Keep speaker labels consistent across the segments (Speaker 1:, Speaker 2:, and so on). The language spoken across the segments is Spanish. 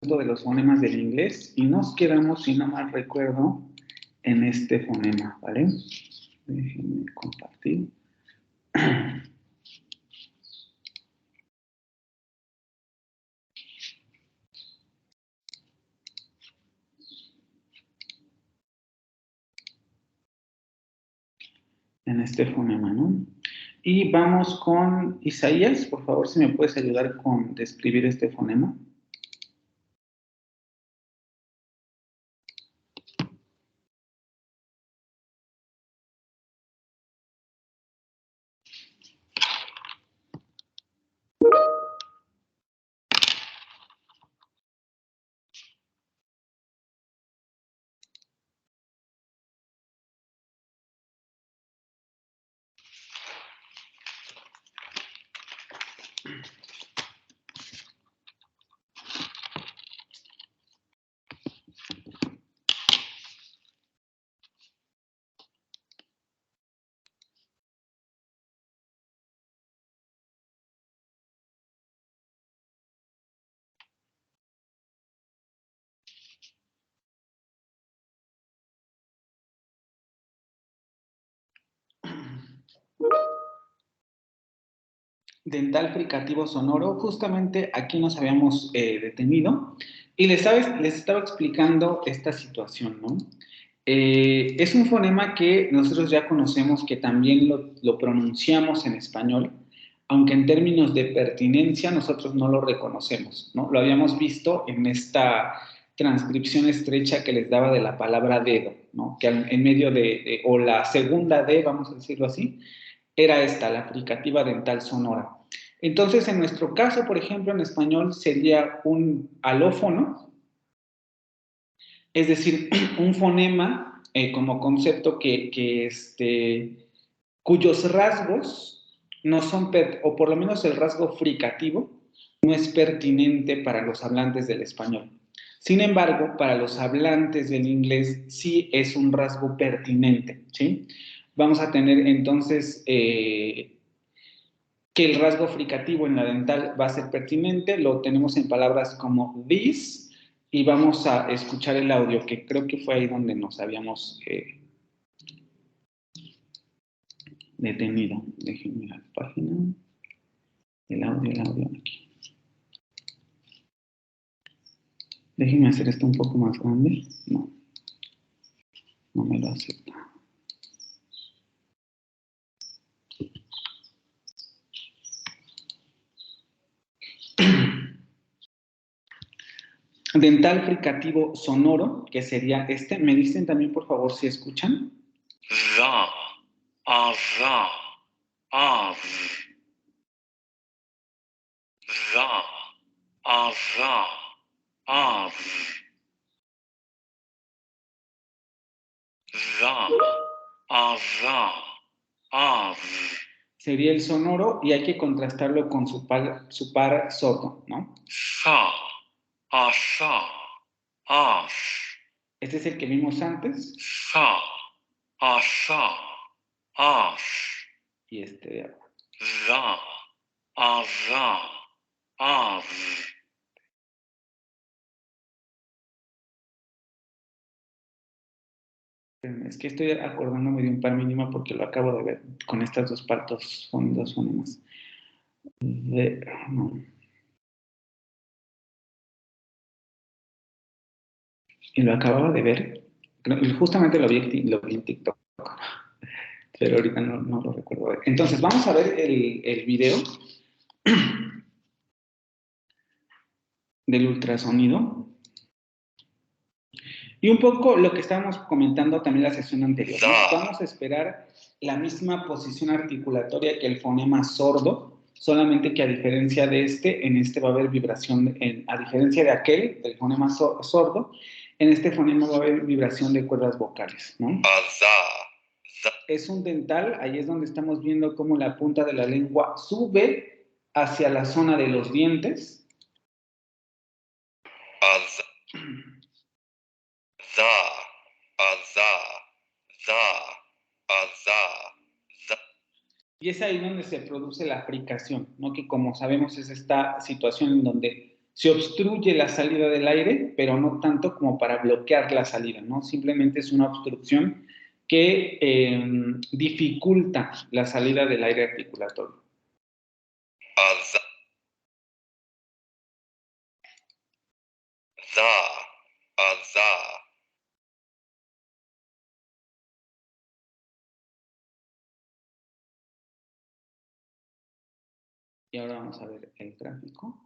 Speaker 1: de los fonemas del inglés y nos quedamos, si no mal recuerdo, en este fonema, ¿vale? Déjenme compartir. En este fonema, ¿no? Y vamos con Isaías, por favor, si me puedes ayudar con describir este fonema. Dental fricativo sonoro, justamente aquí nos habíamos detenido y les estaba explicando esta situación, ¿no? Es un fonema que nosotros ya conocemos, que también lo pronunciamos en español, aunque en términos de pertinencia nosotros no lo reconocemos, ¿no? Lo habíamos visto en esta transcripción estrecha que les daba de la palabra dedo, ¿no? Que en medio o la segunda D, vamos a decirlo así, era esta, la fricativa dental sonora. Entonces, en nuestro caso, por ejemplo, en español sería un alófono, es decir, un fonema como concepto cuyos rasgos no son, o por lo menos el rasgo fricativo, no es pertinente para los hablantes del español. Sin embargo, para los hablantes del inglés sí es un rasgo pertinente, ¿sí? Vamos a tener entonces que el rasgo fricativo en la dental va a ser pertinente, lo tenemos en palabras como this, y vamos a escuchar el audio, que creo que fue ahí donde nos habíamos detenido. Déjenme la página, el audio aquí. Déjenme hacer esto un poco más grande. No me lo acepta. Dental fricativo sonoro, que sería este. ¿Me dicen también, por favor, si escuchan?
Speaker 2: Va, av, av. Va, av, av. Va, av, av.
Speaker 1: Sería el sonoro y hay que contrastarlo con su par sordo, ¿no?
Speaker 2: Fa, asa, as.
Speaker 1: Este es el que vimos antes.
Speaker 2: Fa, asa, as.
Speaker 1: Y este de ahora.
Speaker 2: Va, ava, av.
Speaker 1: Es que estoy acordándome de un par mínima porque lo acabo de ver con estas dos partes, son dos fonemas. No. Y lo acababa de ver, justamente lo vi en TikTok, pero ahorita no lo recuerdo. Entonces, vamos a ver el video del ultrasonido. Y un poco lo que estábamos comentando también en la sesión anterior, ¿no? Vamos a esperar la misma posición articulatoria que el fonema sordo, solamente que a diferencia de en este va a haber vibración, a diferencia de aquel, del fonema sordo, en este fonema va a haber vibración de cuerdas vocales, ¿no? Es un dental, ahí es donde estamos viendo cómo la punta de la lengua sube hacia la zona de los dientes. Y es ahí donde se produce la fricación, ¿no? Que como sabemos es esta situación en donde Se obstruye la salida del aire, pero no tanto como para bloquear la salida, ¿no? Simplemente es una obstrucción que dificulta la salida del aire articulatorio. Y ahora vamos a ver el gráfico.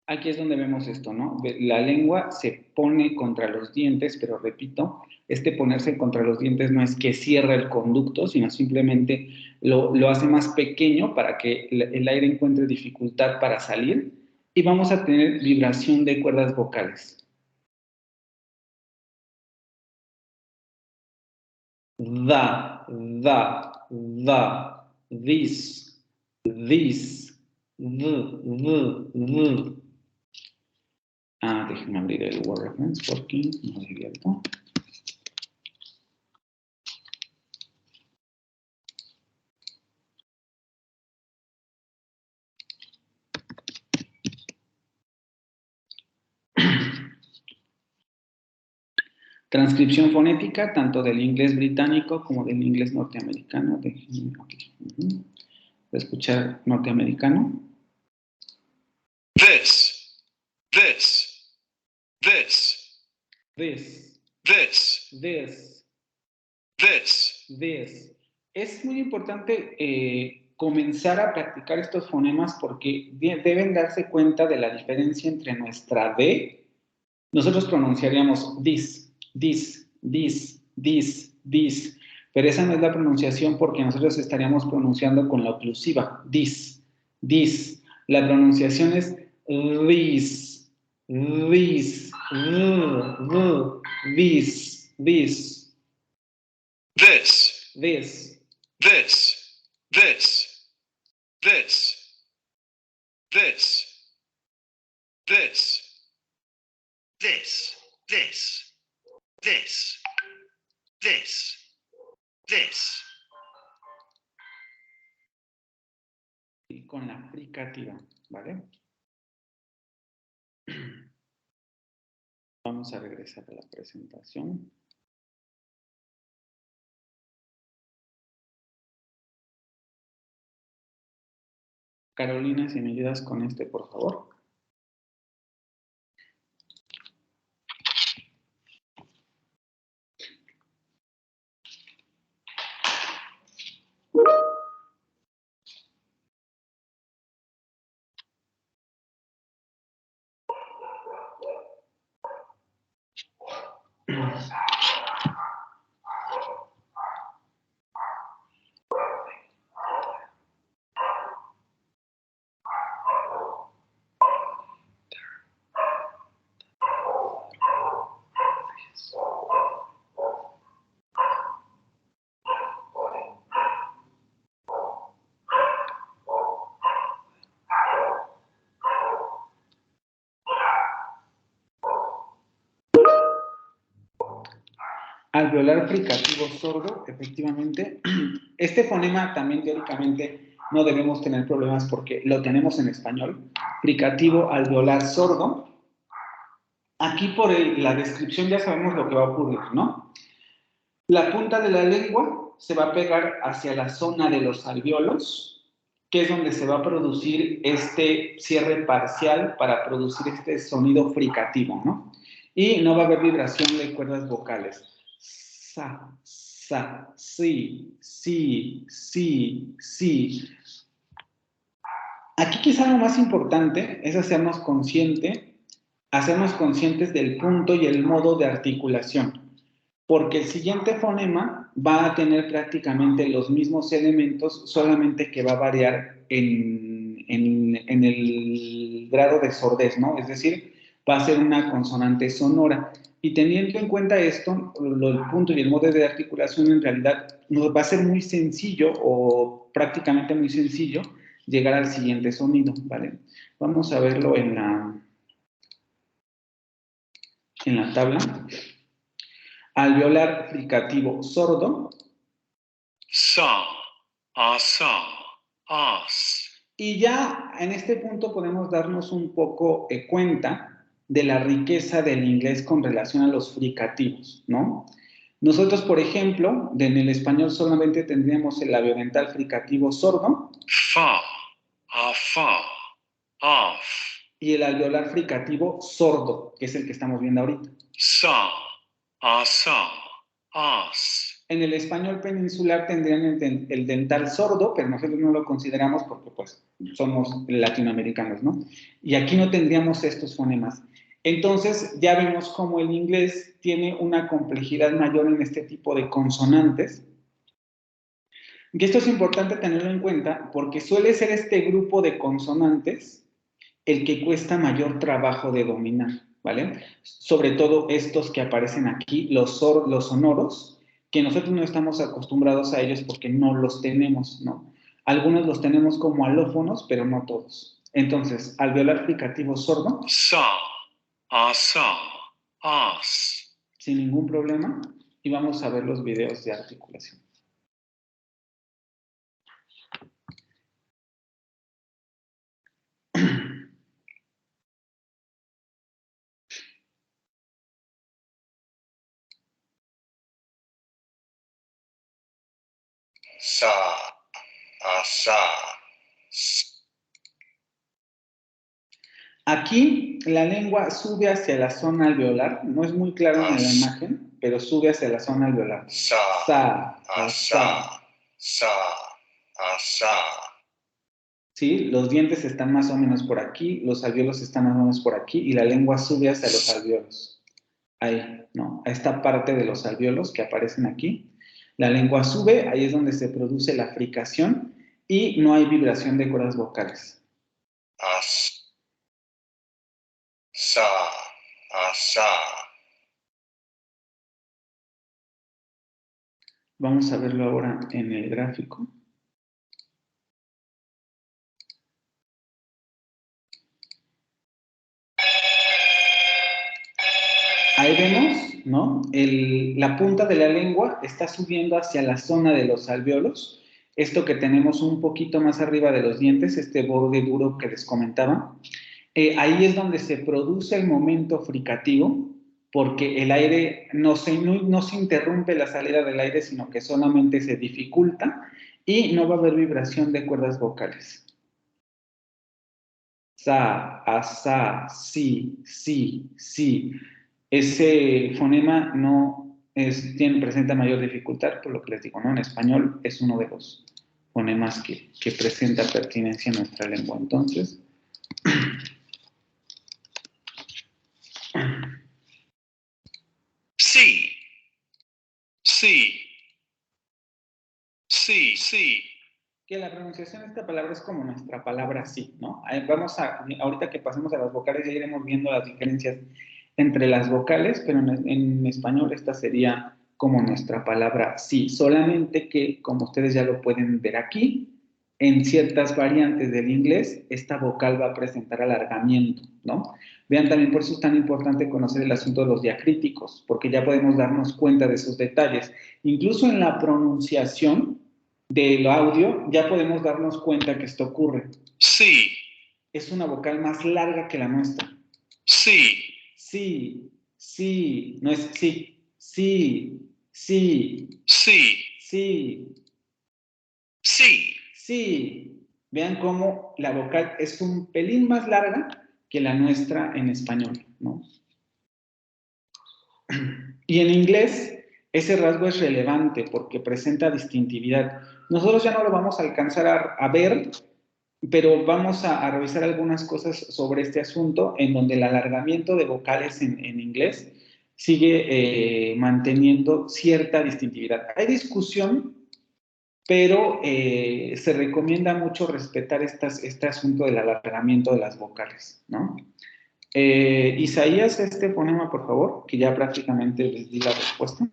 Speaker 1: Aquí es donde vemos esto, ¿no? La lengua se pone contra los dientes, pero repito, este ponerse contra los dientes no es que cierre el conducto, sino simplemente lo hace más pequeño para que el aire encuentre dificultad para salir y vamos a tener vibración de cuerdas vocales. Da, this, the. Déjenme abrir el Word Reference porque no lo he abierto. Transcripción fonética, tanto del inglés británico como del inglés norteamericano. Déjenme escuchar norteamericano.
Speaker 2: This, this, this,
Speaker 1: This,
Speaker 2: this,
Speaker 1: this,
Speaker 2: this.
Speaker 1: this. Es muy importante comenzar a practicar estos fonemas porque deben darse cuenta de la diferencia entre nuestra D. Nosotros pronunciaríamos this, this, this, this, this, pero esa no es la pronunciación porque nosotros estaríamos pronunciando con la oclusiva, this, this. La pronunciación es this, this, this, this,
Speaker 2: This,
Speaker 1: this.
Speaker 2: this, this, this, this, this, this, this, this, this, this.
Speaker 1: Y con la fricativa, ¿vale? Vamos a regresar a la presentación. Carolina, si me ayudas con este, por favor. Alveolar fricativo sordo, efectivamente. Este fonema también teóricamente no debemos tener problemas porque lo tenemos en español. Fricativo alveolar sordo. Aquí por la descripción ya sabemos lo que va a ocurrir, ¿no? La punta de la lengua se va a pegar hacia la zona de los alvéolos, que es donde se va a producir este cierre parcial para producir este sonido fricativo, ¿no? Y no va a haber vibración de cuerdas vocales. Sa, si, si, si, si. Aquí quizá lo más importante es hacernos conscientes del punto y el modo de articulación, porque el siguiente fonema va a tener prácticamente los mismos elementos, solamente que va a variar en el grado de sordez, ¿no? Es decir, va a ser una consonante sonora. Y teniendo en cuenta esto, el punto y el modo de articulación en realidad nos va a ser muy sencillo o prácticamente muy sencillo llegar al siguiente sonido, ¿vale? Vamos a verlo en la tabla. Alveolar fricativo sordo.
Speaker 2: Sa, asa, as,
Speaker 1: Y ya en este punto podemos darnos un poco cuenta de la riqueza del inglés con relación a los fricativos, ¿no? Nosotros, por ejemplo, en el español solamente tendríamos el labiodental fricativo sordo.
Speaker 2: Far, far, off.
Speaker 1: Y el alveolar fricativo sordo, que es el que estamos viendo ahorita.
Speaker 2: Sa, as.
Speaker 1: En el español peninsular tendrían el dental sordo, pero nosotros no lo consideramos porque pues somos latinoamericanos, ¿no? Y aquí no tendríamos estos fonemas. Entonces ya vemos cómo el inglés tiene una complejidad mayor en este tipo de consonantes. Y esto es importante tenerlo en cuenta porque suele ser este grupo de consonantes el que cuesta mayor trabajo de dominar, ¿vale? Sobre todo estos que aparecen aquí, los sonoros, que nosotros no estamos acostumbrados a ellos porque no los tenemos, ¿no? Algunos los tenemos como alófonos, pero no todos. Entonces, alveolar fricativo sordo.
Speaker 2: Sa, as.
Speaker 1: Sin ningún problema. Y vamos a ver los videos de articulación.
Speaker 2: Sa, sa.
Speaker 1: Aquí la lengua sube hacia la zona alveolar, no es muy claro en la imagen, pero sube hacia la zona alveolar.
Speaker 2: Sa,
Speaker 1: Sa.
Speaker 2: sa.
Speaker 1: ¿Sí? Los dientes están más o menos por aquí, los alvéolos están más o menos por aquí y la lengua sube hacia los alvéolos. Ahí, ¿no? A esta parte de los alvéolos que aparecen aquí. La lengua sube, ahí es donde se produce la fricación y no hay vibración de cuerdas vocales.
Speaker 2: As. Sa, sa.
Speaker 1: Vamos a verlo ahora en el gráfico. Ahí vemos, ¿no? La punta de la lengua está subiendo hacia la zona de los alvéolos. Esto que tenemos un poquito más arriba de los dientes, este borde duro que les comentaba. Ahí es donde se produce el momento fricativo, porque el aire no se interrumpe la salida del aire, sino que solamente se dificulta y no va a haber vibración de cuerdas vocales. Sa, asa, si, si, si. Ese fonema no presenta mayor dificultad, por lo que les digo, ¿no? En español es uno de los fonemas que presenta pertinencia en nuestra lengua. Entonces,
Speaker 2: Sí. Sí. Sí, sí.
Speaker 1: que la pronunciación de esta palabra es como nuestra palabra sí, ¿no? Ahorita que pasemos a las vocales ya iremos viendo las diferencias entre las vocales, pero en español esta sería como nuestra palabra sí, solamente que, como ustedes ya lo pueden ver aquí, en ciertas variantes del inglés, esta vocal va a presentar alargamiento, ¿no? Vean también, por eso es tan importante conocer el asunto de los diacríticos, porque ya podemos darnos cuenta de esos detalles. Incluso en la pronunciación del audio, ya podemos darnos cuenta que esto ocurre.
Speaker 2: Sí.
Speaker 1: Es una vocal más larga que la nuestra.
Speaker 2: Sí.
Speaker 1: Sí, sí, no es sí, sí, sí,
Speaker 2: Sí.
Speaker 1: sí,
Speaker 2: Sí.
Speaker 1: sí. Vean cómo la vocal es un pelín más larga que la nuestra en español, ¿no? Y en inglés ese rasgo es relevante porque presenta distintividad. Nosotros ya no lo vamos a alcanzar a ver, pero vamos a revisar algunas cosas sobre este asunto en donde el alargamiento de vocales en inglés sigue manteniendo cierta distintividad. Hay discusión, pero se recomienda mucho respetar este asunto del alargamiento de las vocales, ¿no? Isaías, este fonema, por favor, que ya prácticamente les di la respuesta.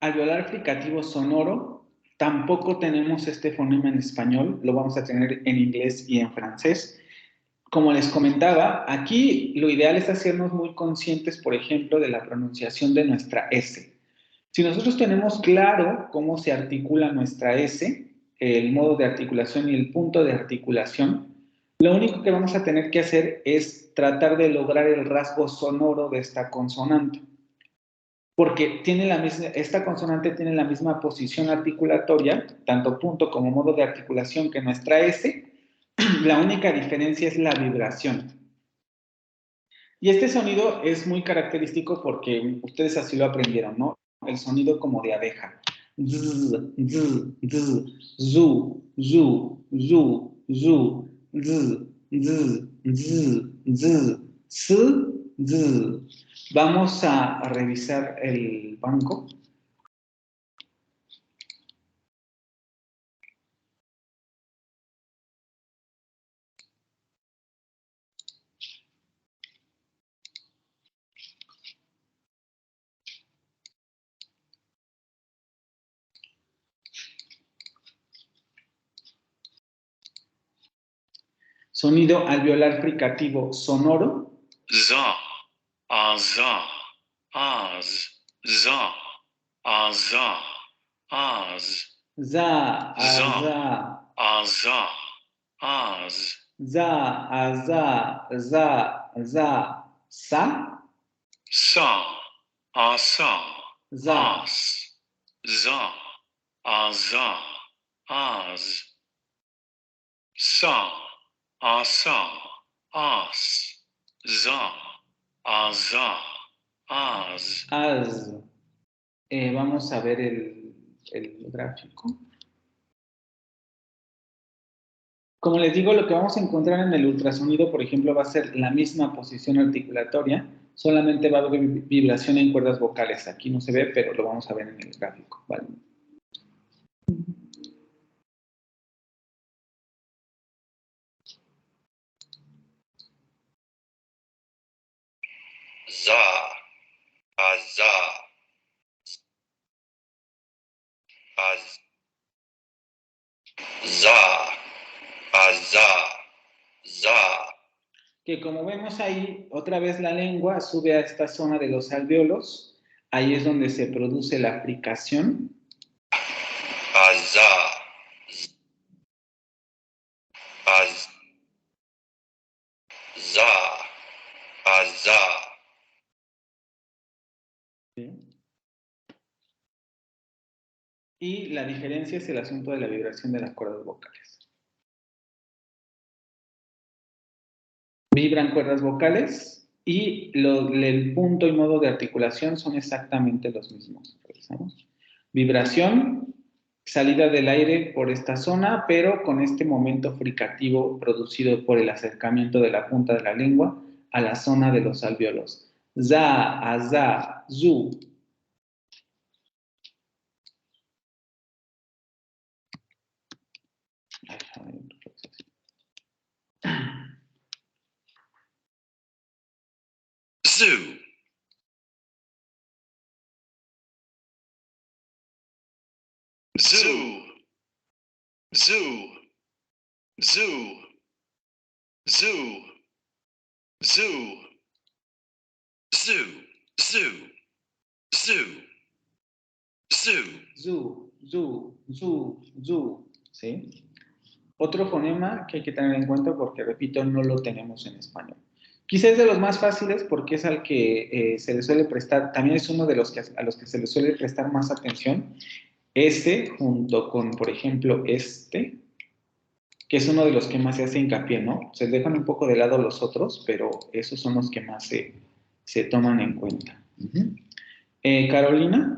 Speaker 1: alveolar fricativo sonoro, tampoco tenemos este fonema en español, lo vamos a tener en inglés y en francés. Como les comentaba, aquí lo ideal es hacernos muy conscientes, por ejemplo, de la pronunciación de nuestra S. Si nosotros tenemos claro cómo se articula nuestra S, el modo de articulación y el punto de articulación, lo único que vamos a tener que hacer es tratar de lograr el rasgo sonoro de esta consonante. Porque esta consonante tiene la misma posición articulatoria, tanto punto como modo de articulación que nuestra S, la única diferencia es la vibración. Y este sonido es muy característico porque ustedes así lo aprendieron, ¿no? El sonido como de abeja. Zzz, zzz, zzz, zu, zu, zu, zu, zzz, zzz, zzz, zzz, zzz, zzz. Vamos a revisar el banco. Sonido alveolar fricativo sonoro.
Speaker 2: Za, za, az, za, za, az,
Speaker 1: Za,
Speaker 2: za,
Speaker 1: za,
Speaker 2: za, az,
Speaker 1: za, za, za, za, sa,
Speaker 2: sa, sa,
Speaker 1: za,
Speaker 2: as, za, za, az, sa, sa, as, za, za, az.
Speaker 1: az. Vamos a ver el gráfico. Como les digo, lo que vamos a encontrar en el ultrasonido, por ejemplo, va a ser la misma posición articulatoria, solamente va a haber vibración en cuerdas vocales. Aquí no se ve, pero lo vamos a ver en el gráfico, ¿vale?
Speaker 2: Za, za, az, za, za, za.
Speaker 1: Que como vemos ahí, otra vez la lengua sube a esta zona de los alvéolos, ahí es donde se produce la fricación.
Speaker 2: Za, az, za, za.
Speaker 1: Y la diferencia es el asunto de la vibración de las cuerdas vocales. Vibran cuerdas vocales y el punto y modo de articulación son exactamente los mismos. Revisamos. Vibración, salida del aire por esta zona, pero con este momento fricativo producido por el acercamiento de la punta de la lengua a la zona de los alvéolos. Za, aza, zu.
Speaker 2: Zoo. Zoo. Zoo. Zoo. Zoo. Zoo. Zoo. Zoo. Zoo. Zoo.
Speaker 1: Zu, zu, zu, zu. ¿Sí? Otro fonema que hay que tener en cuenta porque, repito, no lo tenemos en español. Quizás es de los más fáciles porque es al que se le suele prestar, también es uno de los que, a los que se le suele prestar más atención. Este, junto con, por ejemplo, este, que es uno de los que más se hace hincapié, ¿no? Se dejan un poco de lado los otros, pero esos son los que más se toman en cuenta. Carolina.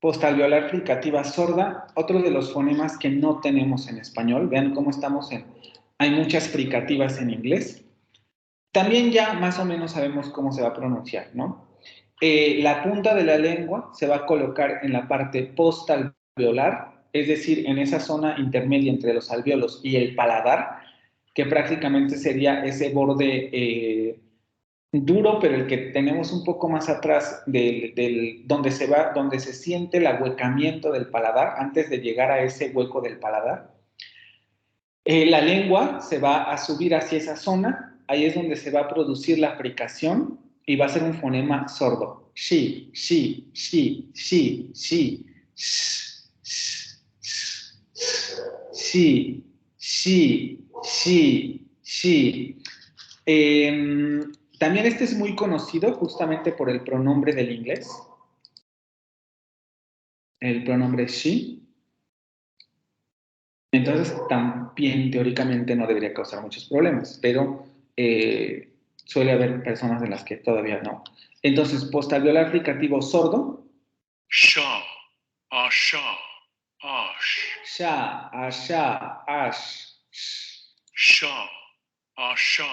Speaker 1: Postalveolar fricativa sorda, otro de los fonemas que no tenemos en español. Vean cómo estamos en... Hay muchas fricativas en inglés. También ya más o menos sabemos cómo se va a pronunciar, ¿no? La punta de la lengua se va a colocar en la parte postalveolar, es decir, en esa zona intermedia entre los alvéolos y el paladar, que prácticamente sería ese borde duro, pero el que tenemos un poco más atrás donde se siente el ahuecamiento del paladar antes de llegar a ese hueco del paladar. La lengua se va a subir hacia esa zona, ahí es donde se va a producir la fricación y va a ser un fonema sordo. Shi, shi, shi, shi, shi, shi, shi, shi, shi. También este es muy conocido justamente por el pronombre del inglés, el pronombre she. Entonces, también teóricamente no debería causar muchos problemas, pero suele haber personas en las que todavía no. Entonces, postalveolar fricativo sordo.
Speaker 2: Sha, asha, ash.
Speaker 1: Sha, asha, ash.
Speaker 2: Sha, asha,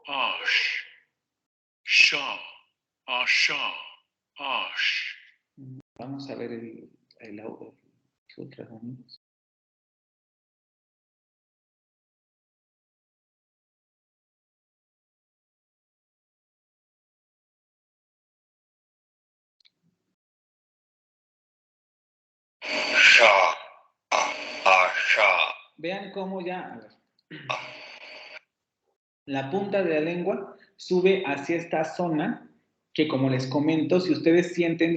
Speaker 2: ash. Sha, asha, ash.
Speaker 1: Vamos a ver el audio. Ultrasonidos.
Speaker 2: Sha, asha.
Speaker 1: Vean cómo ya a ver, la punta de la lengua sube hacia esta zona que, como les comento, si ustedes sienten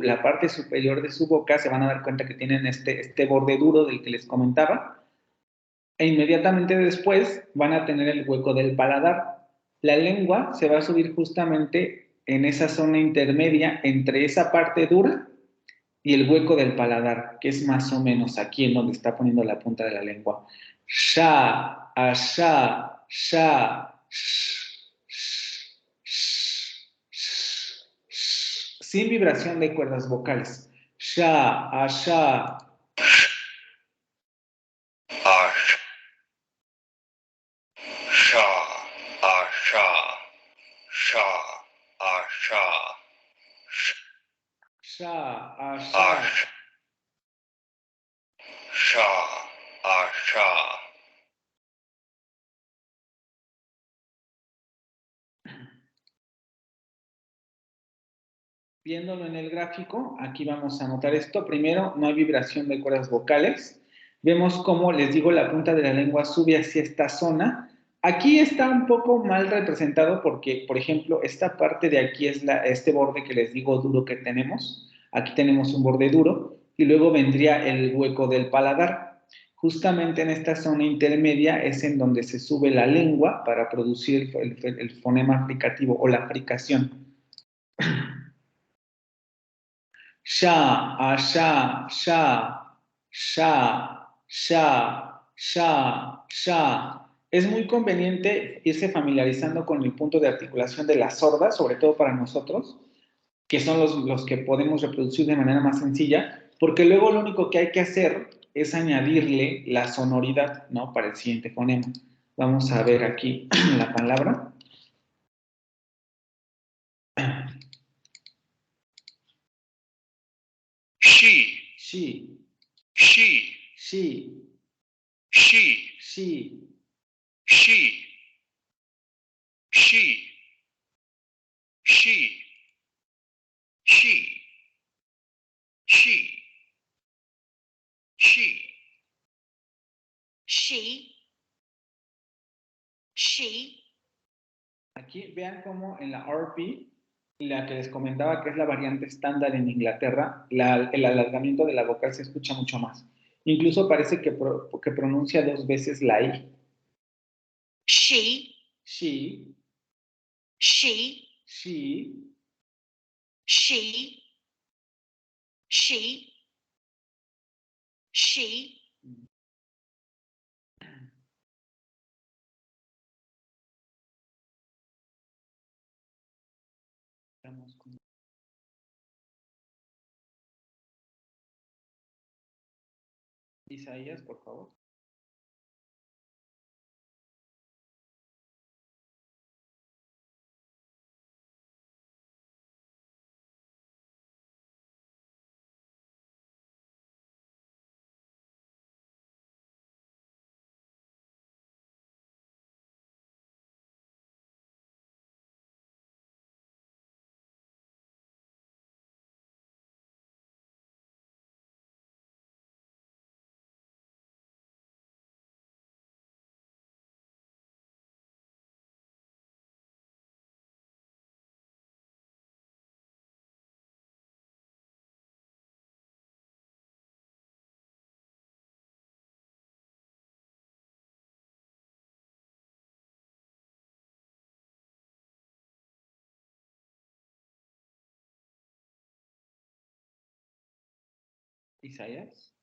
Speaker 1: la parte superior de su boca, se van a dar cuenta que tienen este borde duro del que les comentaba, e inmediatamente después van a tener el hueco del paladar. La lengua se va a subir justamente en esa zona intermedia entre esa parte dura y el hueco del paladar, que es más o menos aquí en donde está poniendo la punta de la lengua. Sha, asha, sha, sin vibración de cuerdas vocales. Sha, asha,
Speaker 2: Ash. Sha, asha. Sha, asha.
Speaker 1: sha, asha.
Speaker 2: Ash. Sha, asha.
Speaker 1: Viéndolo en el gráfico, aquí vamos a notar esto. Primero, no hay vibración de cuerdas vocales. Vemos cómo, les digo, la punta de la lengua sube hacia esta zona. Aquí está un poco mal representado porque, por ejemplo, esta parte de aquí es este borde que les digo duro que tenemos. Aquí tenemos un borde duro y luego vendría el hueco del paladar. Justamente en esta zona intermedia es en donde se sube la lengua para producir el fonema fricativo o la fricación. Sha, asha, sha, sha, sha, sha, sha. Es muy conveniente irse familiarizando con el punto de articulación de las sordas, sobre todo para nosotros, que son los que podemos reproducir de manera más sencilla, porque luego lo único que hay que hacer es añadirle la sonoridad, ¿no? Para el siguiente fonema. Vamos a ver aquí la palabra.
Speaker 2: She,
Speaker 1: She,
Speaker 2: she,
Speaker 1: she,
Speaker 2: she,
Speaker 1: she,
Speaker 2: she, she, she, she, she, she, she.
Speaker 1: Aquí vean cómo en la RP, la que les comentaba que es la variante estándar en Inglaterra, el alargamiento de la vocal se escucha mucho más. Incluso parece que pronuncia dos veces la I.
Speaker 2: She,
Speaker 1: She,
Speaker 2: she,
Speaker 1: she,
Speaker 2: she, she, she,
Speaker 1: Vamos con Isaías, por favor. Isaías.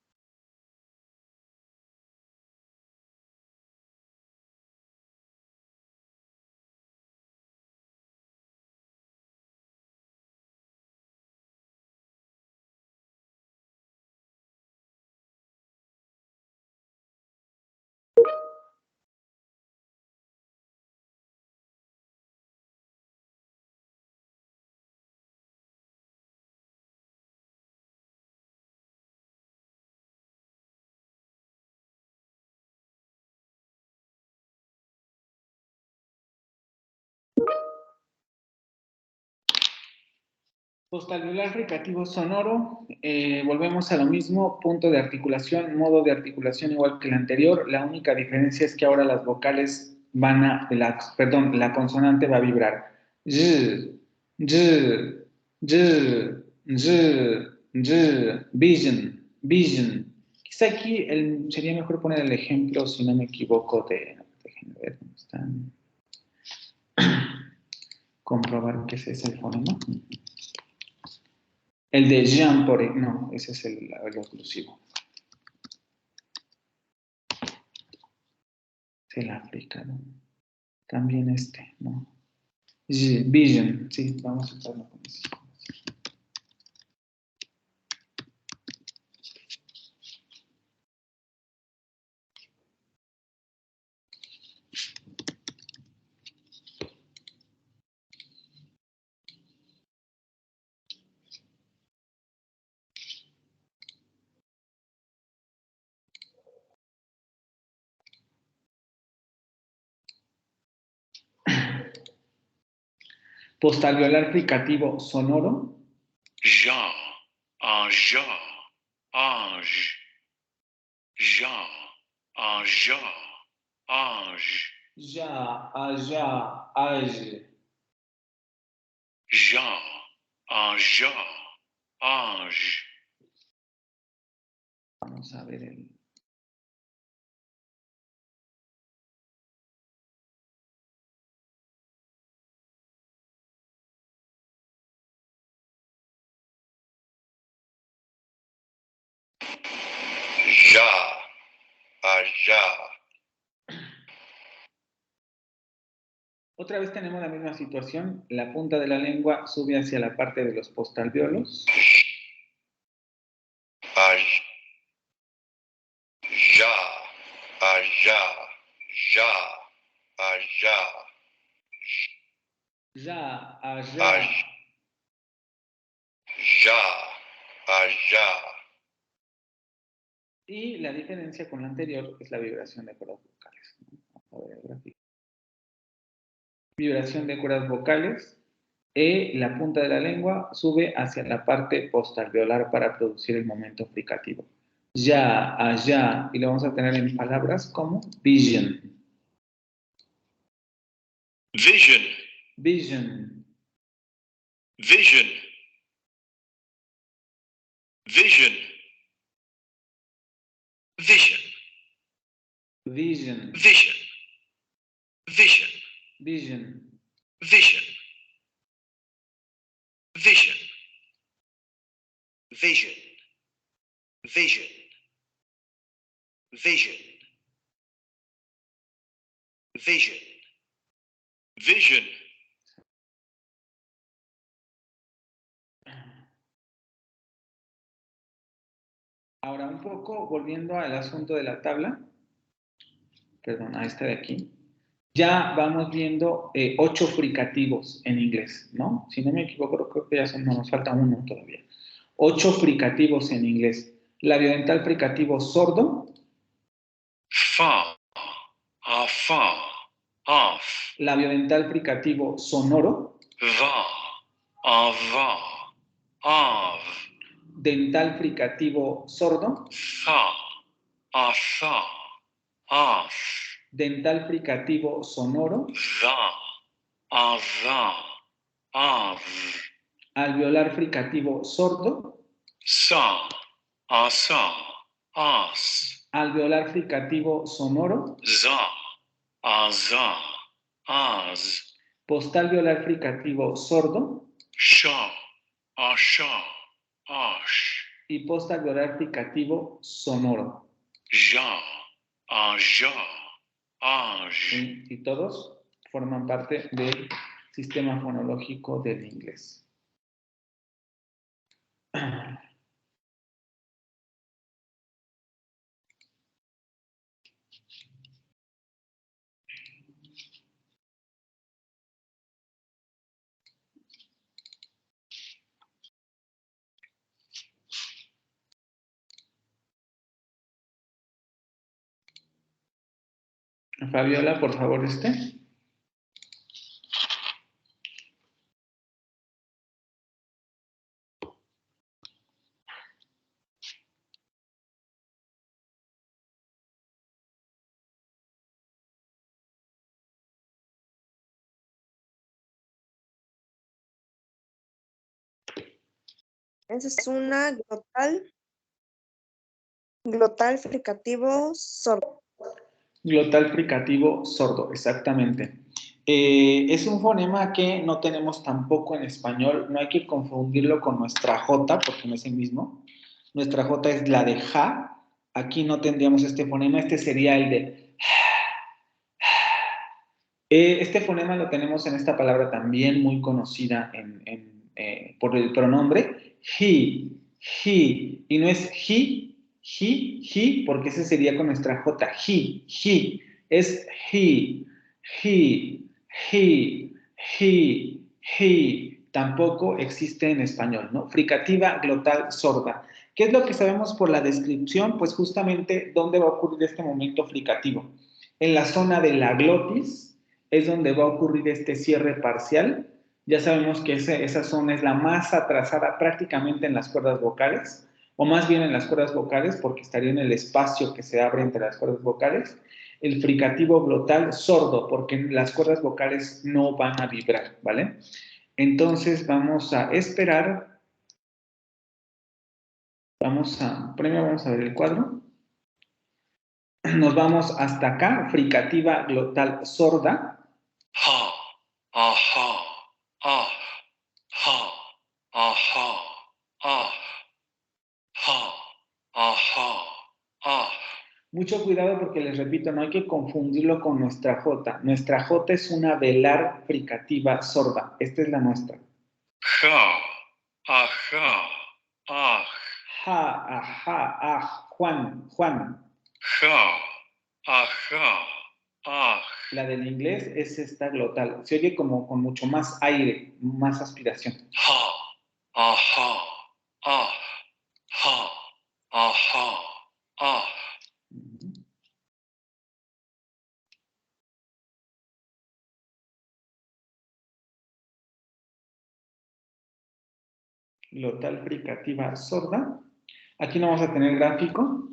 Speaker 1: Postalveolar fricativo sonoro, volvemos a lo mismo, punto de articulación, modo de articulación igual que el anterior, la única diferencia es que ahora las vocales van a, la consonante va a vibrar. Z, z, z, z, z, vision, vision. Quizá aquí sería mejor poner el ejemplo, si no me equivoco, déjenme ver dónde están. Comprobar que ese es el fonema. El de Jean, no, ese es el oclusivo. Es el africano. También este, ¿no? Vision, sí, vamos a usarlo con eso. Postalveolar fricativo sonoro.
Speaker 2: ja, ja, ange, ja, ja, ange,
Speaker 1: Ja, ja, age.
Speaker 2: ja, ja, ange,
Speaker 1: Vamos a ver el.
Speaker 2: ja, ja.
Speaker 1: Otra vez tenemos la misma situación. La punta de la lengua sube hacia la parte de los postalveolos.
Speaker 2: Ja, ja, ja, ja.
Speaker 1: Ja, ja.
Speaker 2: Ja, ja.
Speaker 1: Y la diferencia con la anterior es la vibración de cuerdas vocales. Vamos a ver el gráfico. Vibración de cuerdas vocales. La punta de la lengua sube hacia la parte postalveolar para producir el momento fricativo. Ya, allá, y lo vamos a tener en palabras como vision.
Speaker 2: Vision,
Speaker 1: Vision,
Speaker 2: vision, vision, vision,
Speaker 1: vision,
Speaker 2: vision, vision,
Speaker 1: vision,
Speaker 2: vision, vision, vision, vision, vision, vision, vision,
Speaker 1: Ahora, un poco volviendo al asunto de la tabla, perdón, a esta de aquí, ya vamos viendo 8 fricativos en inglés, ¿no? Si no me equivoco, creo que ya no, nos falta uno todavía. 8 fricativos en inglés. Labiodental fricativo sordo,
Speaker 2: far, far, off,
Speaker 1: labiodental fricativo sonoro,
Speaker 2: va, of,
Speaker 1: dental fricativo sordo,
Speaker 2: thaw, thaw, off,
Speaker 1: dental fricativo sonoro,
Speaker 2: the, of,
Speaker 1: alveolar fricativo sordo,
Speaker 2: saw, us,
Speaker 1: alveolar fricativo sonoro,
Speaker 2: za, az,
Speaker 1: postalveolar fricativo sordo
Speaker 2: shaw, ash,
Speaker 1: y postalveolar fricativo sonoro.
Speaker 2: ja, ja, aj,
Speaker 1: ¿Sí? Y todos forman parte del sistema fonológico del inglés. Fabiola, por favor,
Speaker 3: Esa es una glotal fricativo sordo.
Speaker 1: Glotal fricativo sordo, exactamente. Es un fonema que no tenemos tampoco en español, no hay que confundirlo con nuestra J, porque no es el mismo. Nuestra J es la de ja, aquí no tendríamos este fonema, este sería el de este fonema lo tenemos en esta palabra también muy conocida por el pronombre he, y no es he, porque ese sería con nuestra J, he, es he, tampoco existe en español, ¿no? Fricativa glotal sorda. ¿Qué es lo que sabemos por la descripción? Pues justamente dónde va a ocurrir este momento fricativo. En la zona de la glotis, es donde va a ocurrir este cierre parcial. Ya sabemos que esa zona es la más atrasada prácticamente en las cuerdas vocales, o más bien en las cuerdas vocales, porque estaría en el espacio que se abre entre las cuerdas vocales. El fricativo glotal sordo, porque las cuerdas vocales no van a vibrar, ¿vale? Entonces vamos a esperar. Primero vamos a ver el cuadro. Nos vamos hasta acá, fricativa glotal sorda.
Speaker 2: ha, aha, ha, aha, aha.
Speaker 1: Mucho cuidado porque les repito, no hay que confundirlo con nuestra J. Nuestra J es una velar fricativa sorda. Esta es la nuestra.
Speaker 2: Ja, ajá, aj,
Speaker 1: Ja, ajá, aj, Juan.
Speaker 2: ja, ajá, aj,
Speaker 1: La del inglés es esta glotal. Se oye como con mucho más aire, más aspiración.
Speaker 2: ha, ajá, aj, ha, ajá, aj. Glotal fricativa sorda. Aquí no vamos a tener gráfico.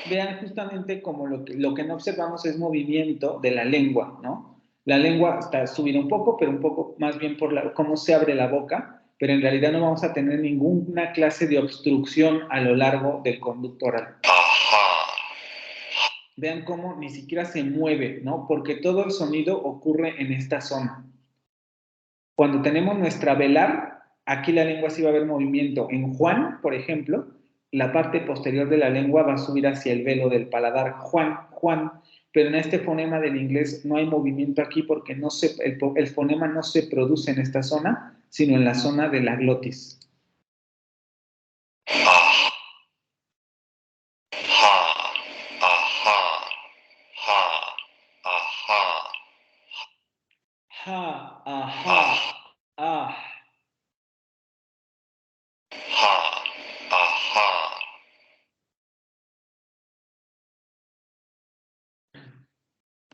Speaker 2: Vean justamente como lo que no observamos es movimiento de la lengua, ¿no? La lengua está subida un poco, pero un poco más bien por cómo se abre la boca, pero en realidad no vamos a tener ninguna clase de obstrucción a lo largo del conducto oral. Vean cómo ni siquiera se mueve, ¿no? Porque todo el sonido ocurre en esta zona. Cuando tenemos nuestra velar,
Speaker 1: aquí la lengua sí va a haber movimiento. En Juan, por ejemplo, la parte posterior de la lengua va a subir hacia el velo del paladar. Juan, Juan. Pero en este fonema del inglés no hay movimiento aquí porque el fonema no se produce en esta zona, sino en la zona de la glotis. Ha, aha, ah.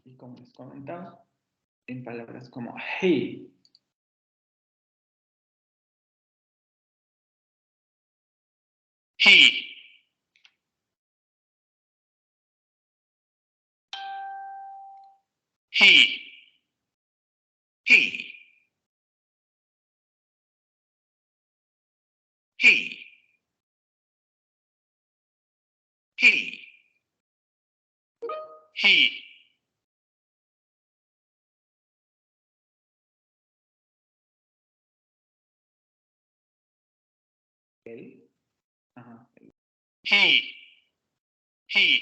Speaker 1: Y como les comentaba, en palabras como hey,
Speaker 4: He. He. He. He. He. He.
Speaker 1: él, ajá,
Speaker 4: He. He.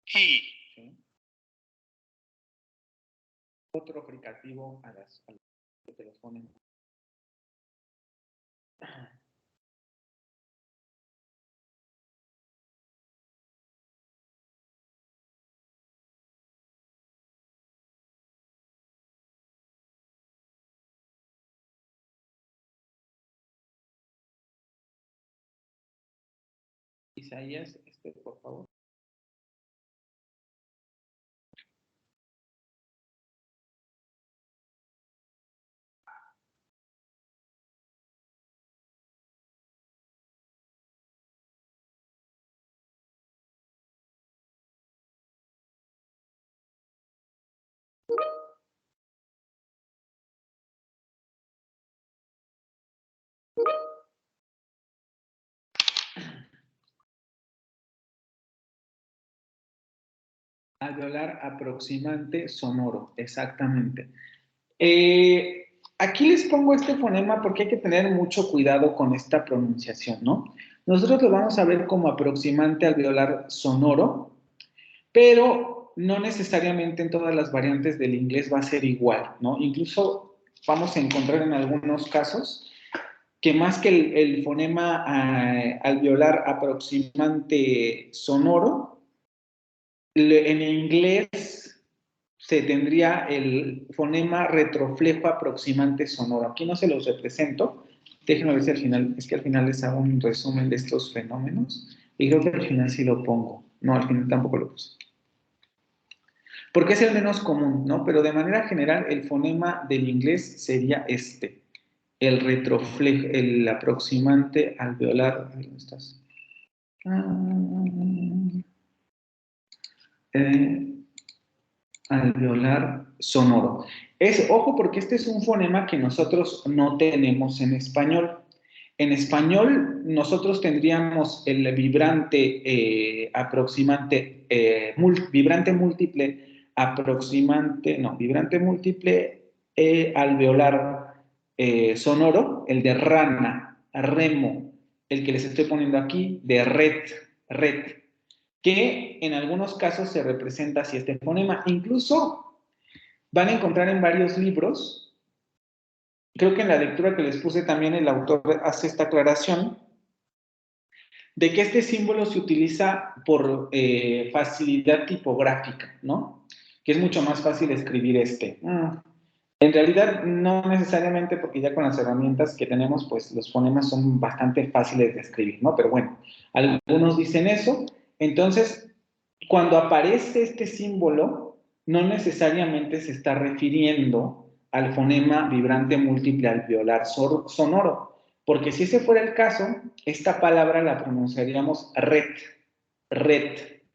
Speaker 4: He.
Speaker 1: ¿sí? Otro fricativo a los que los ponen. Isaías, por favor. Alveolar aproximante sonoro, exactamente. Aquí les pongo este fonema porque hay que tener mucho cuidado con esta pronunciación, ¿no? Nosotros lo vamos a ver como aproximante alveolar sonoro, pero no necesariamente en todas las variantes del inglés va a ser igual, ¿no? Incluso vamos a encontrar en algunos casos que más que el fonema alveolar aproximante sonoro, en inglés se tendría el fonema retroflejo aproximante sonoro. Aquí no se los represento. Déjenme ver si al final, es que al final les hago un resumen de estos fenómenos y creo que al final sí lo pongo. No, al final tampoco lo puse. Porque es el menos común, ¿no? Pero de manera general el fonema del inglés sería este. El retroflejo, el aproximante alveolar. ¿Dónde estás? Alveolar sonoro. Ojo, porque este es un fonema que nosotros no tenemos en español. En español, nosotros tendríamos el vibrante aproximante, vibrante múltiple aproximante, no, vibrante múltiple alveolar sonoro, el de rana, remo, el que les estoy poniendo aquí, de red, que en algunos casos se representa así este fonema. Incluso van a encontrar en varios libros, creo que en la lectura que les puse también el autor hace esta aclaración, de que este símbolo se utiliza por facilidad tipográfica, ¿no? Que es mucho más fácil escribir este. En realidad, no necesariamente, porque ya con las herramientas que tenemos, pues los fonemas son bastante fáciles de escribir, ¿no? Pero bueno, algunos dicen eso. Entonces, cuando aparece este símbolo, no necesariamente se está refiriendo al fonema vibrante múltiple alveolar sonoro, porque si ese fuera el caso, esta palabra la pronunciaríamos red,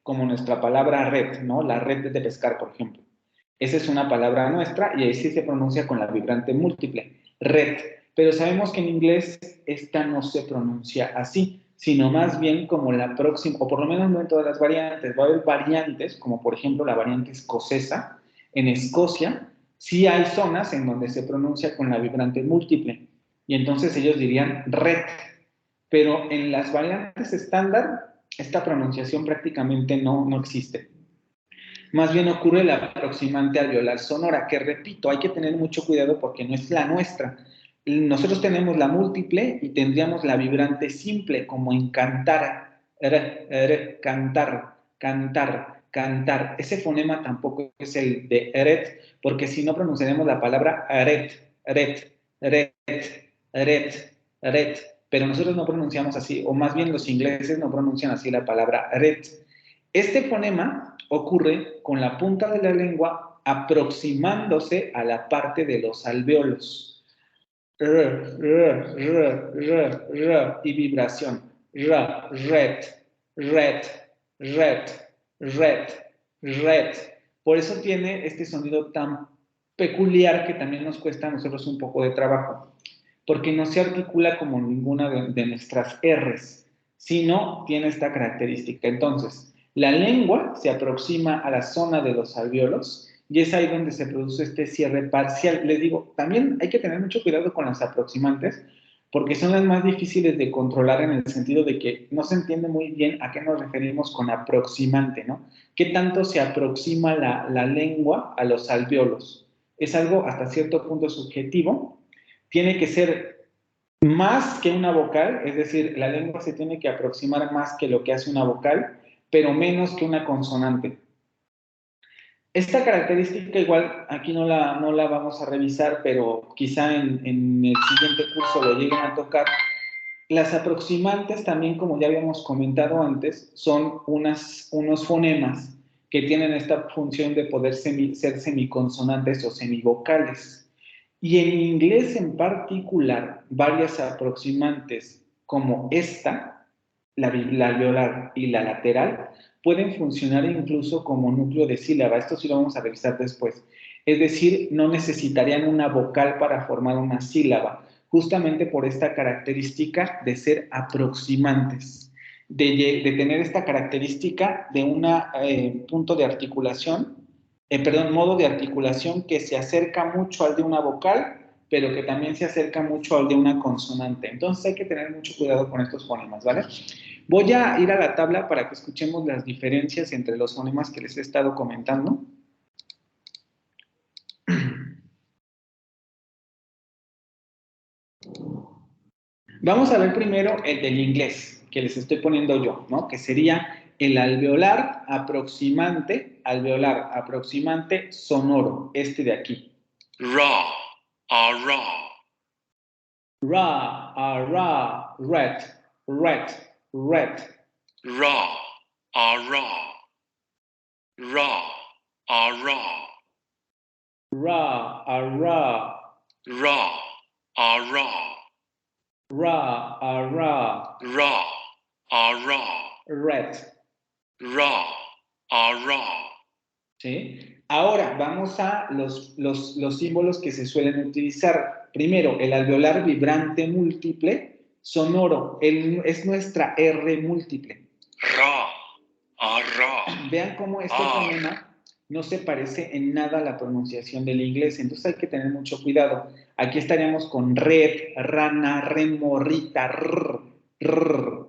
Speaker 1: como nuestra palabra red, ¿no? La red de pescar, por ejemplo. Esa es una palabra nuestra y ahí sí se pronuncia con la vibrante múltiple, red. Pero sabemos que en inglés esta no se pronuncia así, sino más bien como la próxima, o por lo menos no en todas las variantes. Va a haber variantes, como por ejemplo la variante escocesa. En Escocia sí hay zonas en donde se pronuncia con la vibrante múltiple, y entonces ellos dirían ret, pero en las variantes estándar esta pronunciación prácticamente no existe. Más bien ocurre la aproximante alveolar sonora, que repito, hay que tener mucho cuidado porque no es la nuestra. Nosotros tenemos la múltiple y tendríamos la vibrante simple, como en cantar, cantar, cantar, cantar. Ese fonema tampoco es el de eret, porque si no pronunciaremos la palabra ret, ret, ret, ret, ret, pero nosotros no pronunciamos así, o más bien los ingleses no pronuncian así la palabra ret. Este fonema ocurre con la punta de la lengua aproximándose a la parte de los alvéolos. Y vibración. Ret, ret, ret, ret, ret. Por eso tiene este sonido tan peculiar que también nos cuesta a nosotros un poco de trabajo, porque no se articula como ninguna de nuestras R's, sino tiene esta característica. Entonces, la lengua se aproxima a la zona de los alvéolos y es ahí donde se produce este cierre parcial. Les digo, también hay que tener mucho cuidado con las aproximantes, porque son las más difíciles de controlar en el sentido de que no se entiende muy bien a qué nos referimos con aproximante, ¿no? ¿Qué tanto se aproxima la lengua a los alvéolos? Es algo hasta cierto punto subjetivo. Tiene que ser más que una vocal, es decir, la lengua se tiene que aproximar más que lo que hace una vocal, pero menos que una consonante. Esta característica igual aquí no la vamos a revisar, pero quizá en el siguiente curso lo lleguen a tocar. Las aproximantes también, como ya habíamos comentado antes, son unos fonemas que tienen esta función de poder ser semiconsonantes o semivocales. Y en inglés en particular, varias aproximantes como esta, la alveolar y la lateral, pueden funcionar incluso como núcleo de sílaba. Esto sí lo vamos a revisar después. Es decir, no necesitarían una vocal para formar una sílaba, justamente por esta característica de ser aproximantes, de tener esta característica de un punto de articulación, modo de articulación que se acerca mucho al de una vocal, pero que también se acerca mucho al de una consonante. Entonces hay que tener mucho cuidado con estos fonemas, ¿vale? Voy a ir a la tabla para que escuchemos las diferencias entre los fonemas que les he estado comentando. Vamos a ver primero el del inglés, que les estoy poniendo yo, ¿no? Que sería el alveolar aproximante sonoro, este de aquí.
Speaker 4: Ra, ra.
Speaker 1: Ra, ra, ret, ret, ret.
Speaker 4: Ra, ra. Ra, ra.
Speaker 1: Ra, ra.
Speaker 4: Ra, ra.
Speaker 1: Ra, ra.
Speaker 4: Ra, ra.
Speaker 1: Ret.
Speaker 4: Ra, ra.
Speaker 1: ¿Sí? Ahora vamos a los símbolos que se suelen utilizar. Primero, el alveolar vibrante múltiple sonoro. Es nuestra R múltiple.
Speaker 4: Ra, ra.
Speaker 1: Vean cómo este fonema no se parece en nada a la pronunciación del inglés. Entonces hay que tener mucho cuidado. Aquí estaríamos con red, rana, remorrita, rr.
Speaker 4: Ra,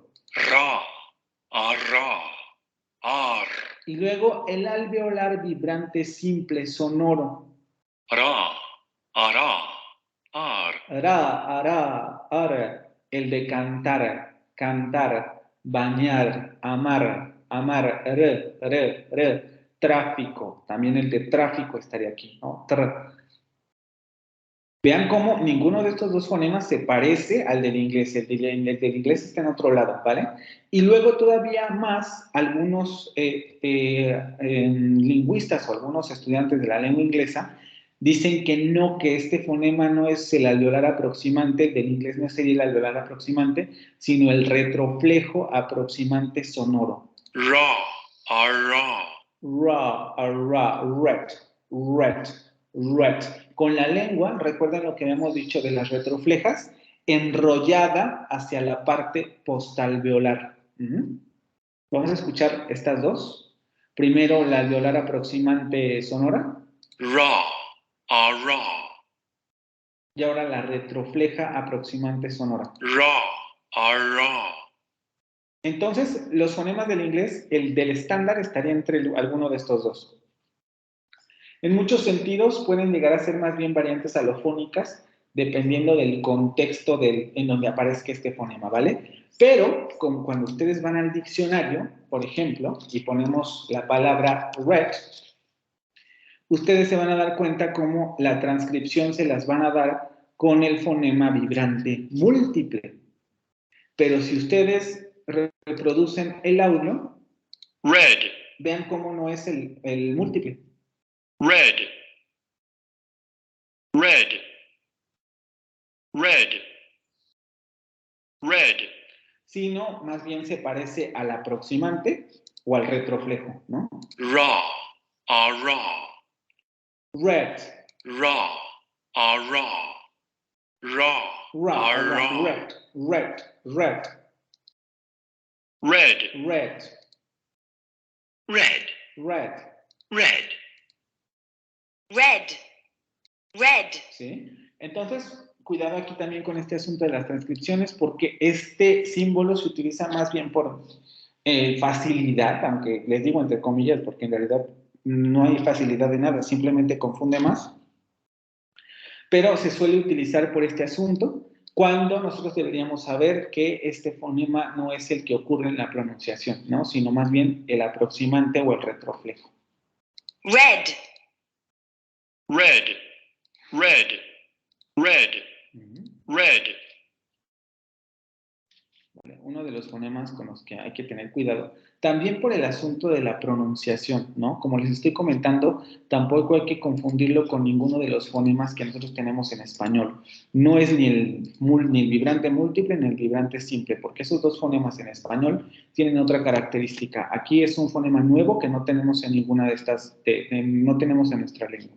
Speaker 4: ra. Ar.
Speaker 1: Y luego el alveolar vibrante simple sonoro.
Speaker 4: Ra, ra. Ar.
Speaker 1: Ra, ara, ar. El de cantar, cantar, bañar, amar, amar, re. Tráfico, también el de tráfico estaría aquí, ¿no? Vean cómo ninguno de estos dos fonemas se parece al del inglés. El del inglés está en otro lado, ¿vale? Y luego todavía más, algunos lingüistas o algunos estudiantes de la lengua inglesa dicen que este fonema no es el alveolar aproximante, del inglés no sería el alveolar aproximante, sino el retroflejo aproximante sonoro.
Speaker 4: Ra, ra.
Speaker 1: Ra, ret. Con la lengua, recuerden lo que habíamos dicho de las retroflejas, enrollada hacia la parte postalveolar. Vamos a escuchar estas dos. Primero, la alveolar aproximante sonora.
Speaker 4: Ra, ra.
Speaker 1: Y ahora la retrofleja aproximante sonora.
Speaker 4: Ra, ara.
Speaker 1: Entonces, los fonemas del inglés, el del estándar estaría entre alguno de estos dos. En muchos sentidos pueden llegar a ser más bien variantes alofónicas dependiendo del contexto en donde aparezca este fonema, ¿vale? Pero como cuando ustedes van al diccionario, por ejemplo, y ponemos la palabra red, ustedes se van a dar cuenta cómo la transcripción se las van a dar con el fonema vibrante múltiple. Pero si ustedes reproducen el audio,
Speaker 4: Red,
Speaker 1: vean cómo no es el múltiple.
Speaker 4: red. Red. Red. Red.
Speaker 1: Sino más bien se parece al aproximante o al retroflejo, ¿no?
Speaker 4: Ra, ara.
Speaker 1: Red,
Speaker 4: Ra, ara. Ra, ara.
Speaker 1: red, red, red,
Speaker 4: Red,
Speaker 1: red,
Speaker 4: red,
Speaker 1: red,
Speaker 4: red.
Speaker 5: Red. Red.
Speaker 1: ¿sí? Entonces, cuidado aquí también con este asunto de las transcripciones porque este símbolo se utiliza más bien por facilidad, aunque les digo entre comillas porque en realidad no hay facilidad de nada, simplemente confunde más. Pero se suele utilizar por este asunto cuando nosotros deberíamos saber que este fonema no es el que ocurre en la pronunciación, ¿no? Sino más bien el aproximante o el retroflejo.
Speaker 5: Red.
Speaker 4: Red. Red. Red. Red.
Speaker 1: Vale, uno de los fonemas con los que hay que tener cuidado. También por el asunto de la pronunciación, ¿no? Como les estoy comentando, tampoco hay que confundirlo con ninguno de los fonemas que nosotros tenemos en español. No es ni el vibrante múltiple ni el vibrante simple, porque esos dos fonemas en español tienen otra característica. Aquí es un fonema nuevo que no tenemos en ninguna de estas, no tenemos en nuestra lengua.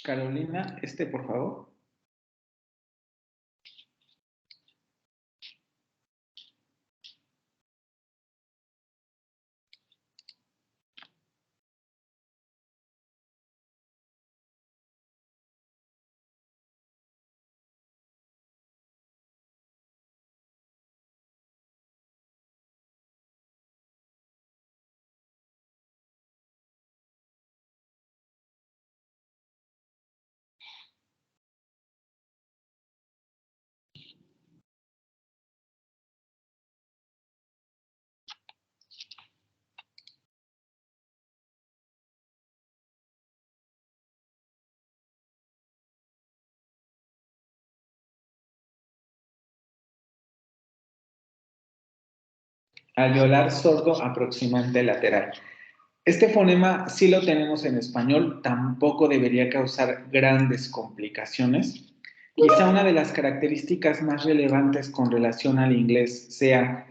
Speaker 1: Carolina, por favor. Alveolar sordo aproximante lateral. Este fonema sí lo tenemos en español, tampoco debería causar grandes complicaciones. Quizá una de las características más relevantes con relación al inglés sea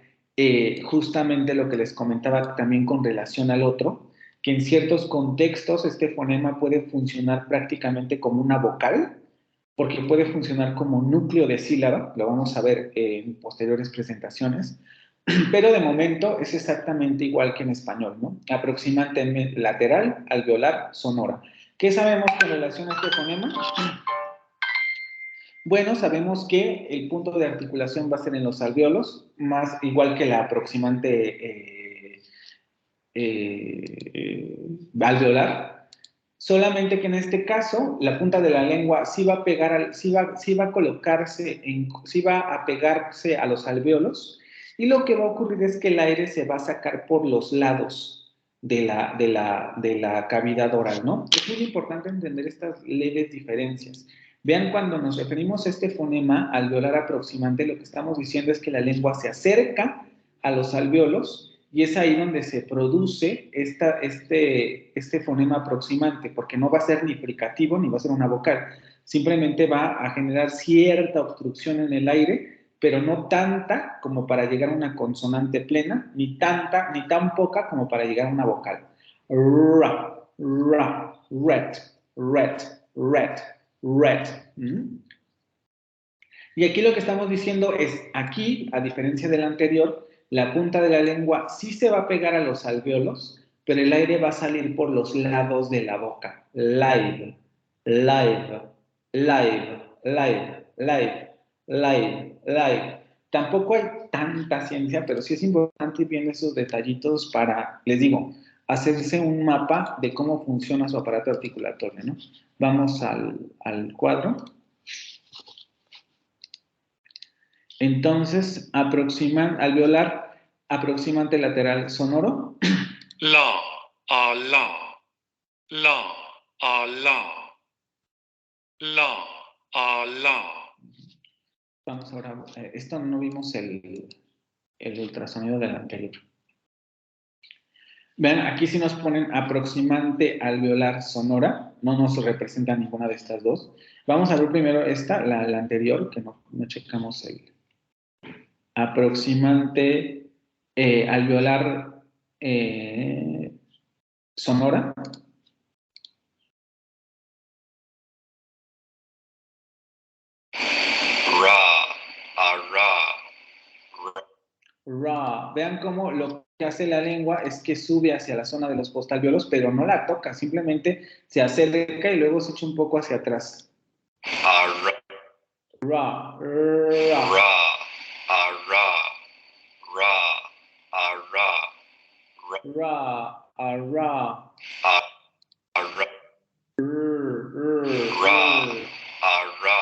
Speaker 1: justamente lo que les comentaba también con relación al otro, que en ciertos contextos este fonema puede funcionar prácticamente como una vocal, porque puede funcionar como núcleo de sílaba, lo vamos a ver en posteriores presentaciones, pero de momento es exactamente igual que en español, ¿no? Aproximante lateral, alveolar, sonora. ¿Qué sabemos con relación a este fonema? Bueno, sabemos que el punto de articulación va a ser en los alvéolos, más igual que la aproximante alveolar, solamente que en este caso la punta de la lengua sí va a pegar, sí va a colocarse, sí va a pegarse a los alvéolos, y lo que va a ocurrir es que el aire se va a sacar por los lados de la cavidad oral, ¿no? Es muy importante entender estas leves diferencias. Vean, cuando nos referimos a este fonema alveolar aproximante, lo que estamos diciendo es que la lengua se acerca a los alvéolos
Speaker 2: y es ahí donde se produce este fonema aproximante, porque no va a ser ni fricativo ni va a ser una vocal, simplemente va a generar cierta obstrucción en el aire, pero no tanta como para llegar a una consonante plena, ni tanta, ni tan poca como para llegar a una vocal. Ra, ra, ret, ret, ret, ret. Y aquí lo que estamos diciendo es, aquí, a diferencia del anterior, la punta de la lengua sí se va a pegar a los alvéolos, pero el aire va a salir por los lados de la boca. Live, live, live, live, live, live, live. Tampoco hay tanta ciencia, pero sí es importante ir viendo esos detallitos para, les digo, hacerse un mapa de cómo funciona su aparato articulatorio, ¿no? Vamos al cuadro. Entonces, alveolar aproximante lateral sonoro.
Speaker 4: La, a la, la, a la, la, a la.
Speaker 2: Vamos ahora, esto no vimos el ultrasonido del anterior. Vean, aquí sí nos ponen aproximante alveolar sonora, no nos representa ninguna de estas dos. Vamos a ver primero esta, la anterior, que no checamos el aproximante alveolar sonora. Ra. Vean cómo lo que hace la lengua es que sube hacia la zona de los postalveolos, pero no la toca, simplemente se acerca y luego se echa un poco hacia atrás. Ra, ra,
Speaker 4: Ra, a ra, ra, a ra,
Speaker 2: ra, a ra,
Speaker 4: a ra, ra, a ra.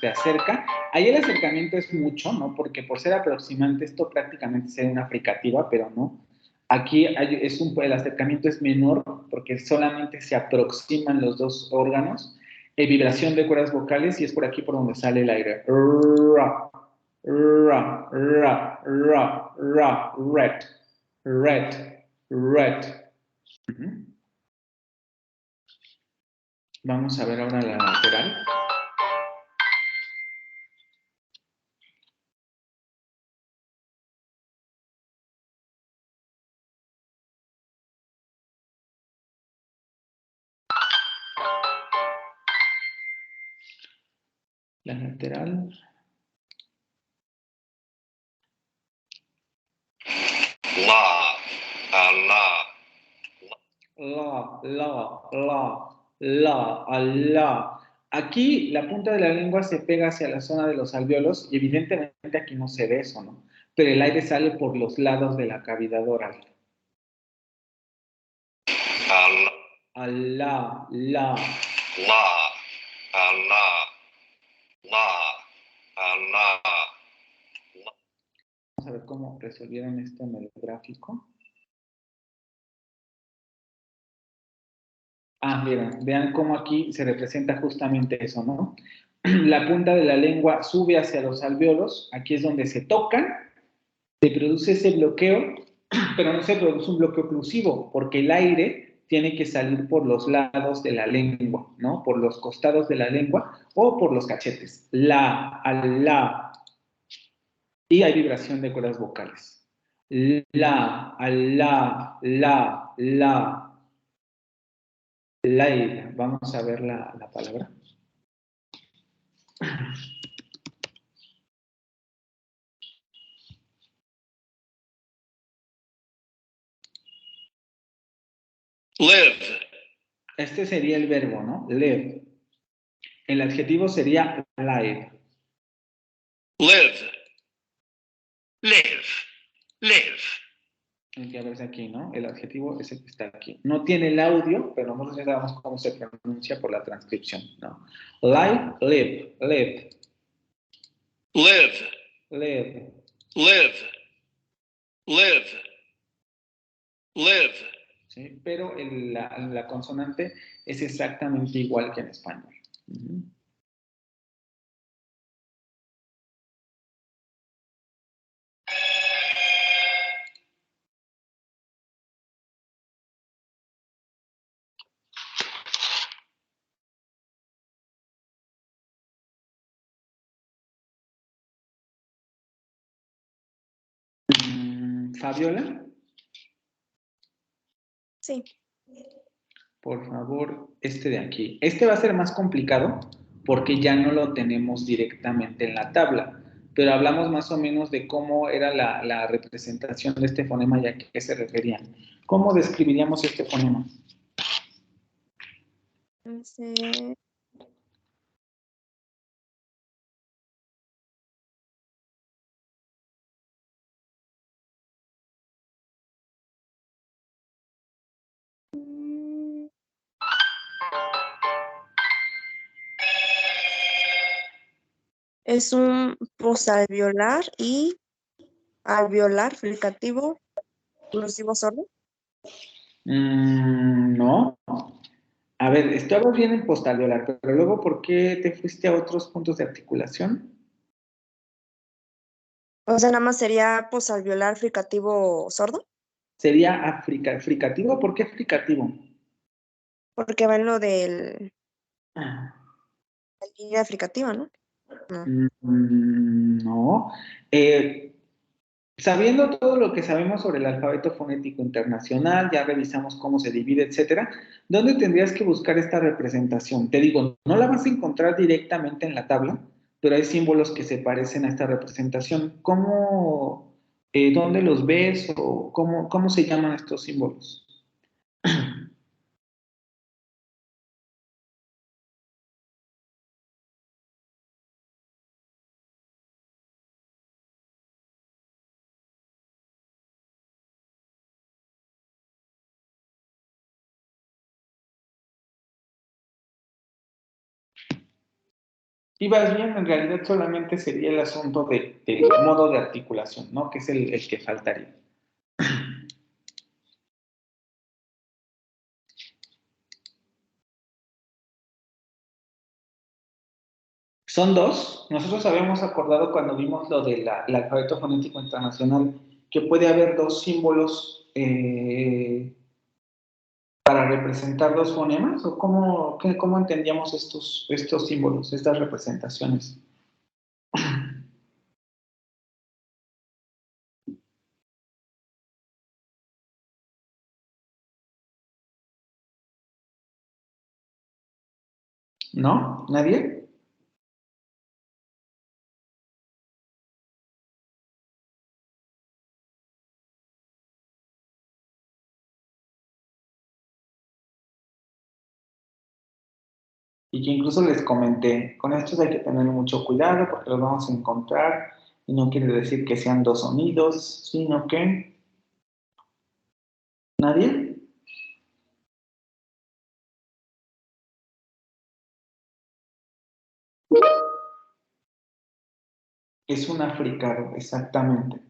Speaker 2: Se acerca. Ahí el acercamiento es mucho, ¿no? Porque por ser aproximante esto prácticamente sería una fricativa, pero no. Aquí el acercamiento es menor porque solamente se aproximan los dos órganos. Vibración de cuerdas vocales y es por aquí por donde sale el aire. Ra, ra, ra, ra, ra, ret, ret, ret. Vamos a ver ahora la lateral. La lateral.
Speaker 4: La, a la.
Speaker 2: La. Aquí la punta de la lengua se pega hacia la zona de los alvéolos y evidentemente aquí no se ve eso, ¿no? Pero el aire sale por los lados de la cavidad oral. La.
Speaker 4: La, a la. La, a la.
Speaker 2: Vamos a ver cómo resolvieron esto en el gráfico. Vean cómo aquí se representa justamente eso, ¿no? La punta de la lengua sube hacia los alvéolos, aquí es donde se tocan, se produce ese bloqueo, pero no se produce un bloqueo oclusivo, porque el aire tiene que salir por los lados de la lengua, ¿no? Por los costados de la lengua o por los cachetes. La, la. Y hay vibración de cuerdas vocales. La, la, la. Live. Vamos a ver la palabra.
Speaker 4: Live.
Speaker 2: Este sería el verbo, ¿no? Live. El adjetivo sería live.
Speaker 4: Live. Live. Live.
Speaker 2: El que ves aquí, ¿no? El adjetivo es el que está aquí. No tiene el audio, pero nosotros ya sabemos cómo se pronuncia por la transcripción, ¿no? Live, live, live.
Speaker 4: Live.
Speaker 2: Live.
Speaker 4: Live. Live. Live.
Speaker 1: ¿sí? Pero la consonante es exactamente igual que en español. Fabiola,
Speaker 3: Sí.
Speaker 1: por favor, este de aquí. Este va a ser más complicado porque ya no lo tenemos directamente en la tabla, pero hablamos más o menos de cómo era la representación de este fonema y a qué se referían. ¿Cómo describiríamos este fonema?
Speaker 3: Entonces, mm, es un posalveolar y alveolar fricativo oclusivo sordo.
Speaker 1: No. A ver, estabas bien en postalveolar, pero luego, ¿por qué te fuiste a otros puntos de articulación?
Speaker 3: O sea, nada más sería posalveolar fricativo sordo,
Speaker 1: Sería fricativo. ¿Por qué fricativo?
Speaker 3: porque va en lo de
Speaker 1: Ah,
Speaker 3: la línea fricativa, ¿no? No.
Speaker 1: No. Eh, Sabiendo todo lo que sabemos sobre el alfabeto fonético internacional, ya revisamos cómo se divide, etcétera, ¿dónde tendrías que buscar esta representación? Te digo, no la vas a encontrar directamente en la tabla, pero hay símbolos que se parecen a esta representación. ¿Cómo, dónde los ves o cómo se llaman estos símbolos? Y vas bien, en realidad solamente sería el asunto del modo de articulación, ¿no? Que es el que faltaría. Son dos. Nosotros habíamos acordado cuando vimos lo del alfabeto fonético internacional que puede haber dos símbolos para representar dos fonemas, o cómo entendíamos estos símbolos, estas representaciones. ¿No? ¿Nadie? Y que incluso les comenté, con estos hay que tener mucho cuidado porque los vamos a encontrar y no quiere decir que sean dos sonidos, sino que... ¿Nadie? Es un africado, exactamente.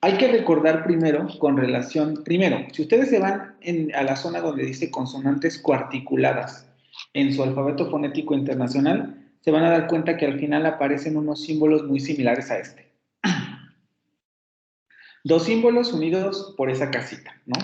Speaker 1: Hay que recordar primero, si ustedes se van a la zona donde dice consonantes coarticuladas en su alfabeto fonético internacional, se van a dar cuenta que al final aparecen unos símbolos muy similares a este. Dos símbolos unidos por esa casita, ¿no?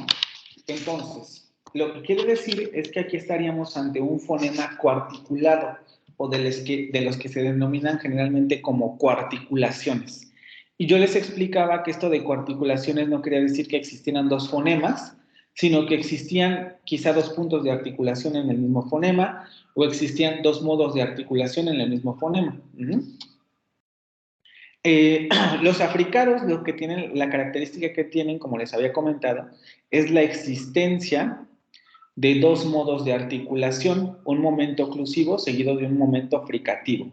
Speaker 1: Entonces, lo que quiere decir es que aquí estaríamos ante un fonema coarticulado, o de los que se denominan generalmente como coarticulaciones. Y yo les explicaba que esto de coarticulaciones no quería decir que existieran dos fonemas, sino que existían quizá dos puntos de articulación en el mismo fonema, o existían dos modos de articulación en el mismo fonema. Los africanos, lo que tienen, la característica que tienen, como les había comentado, es la existencia de dos modos de articulación, un momento oclusivo seguido de un momento fricativo.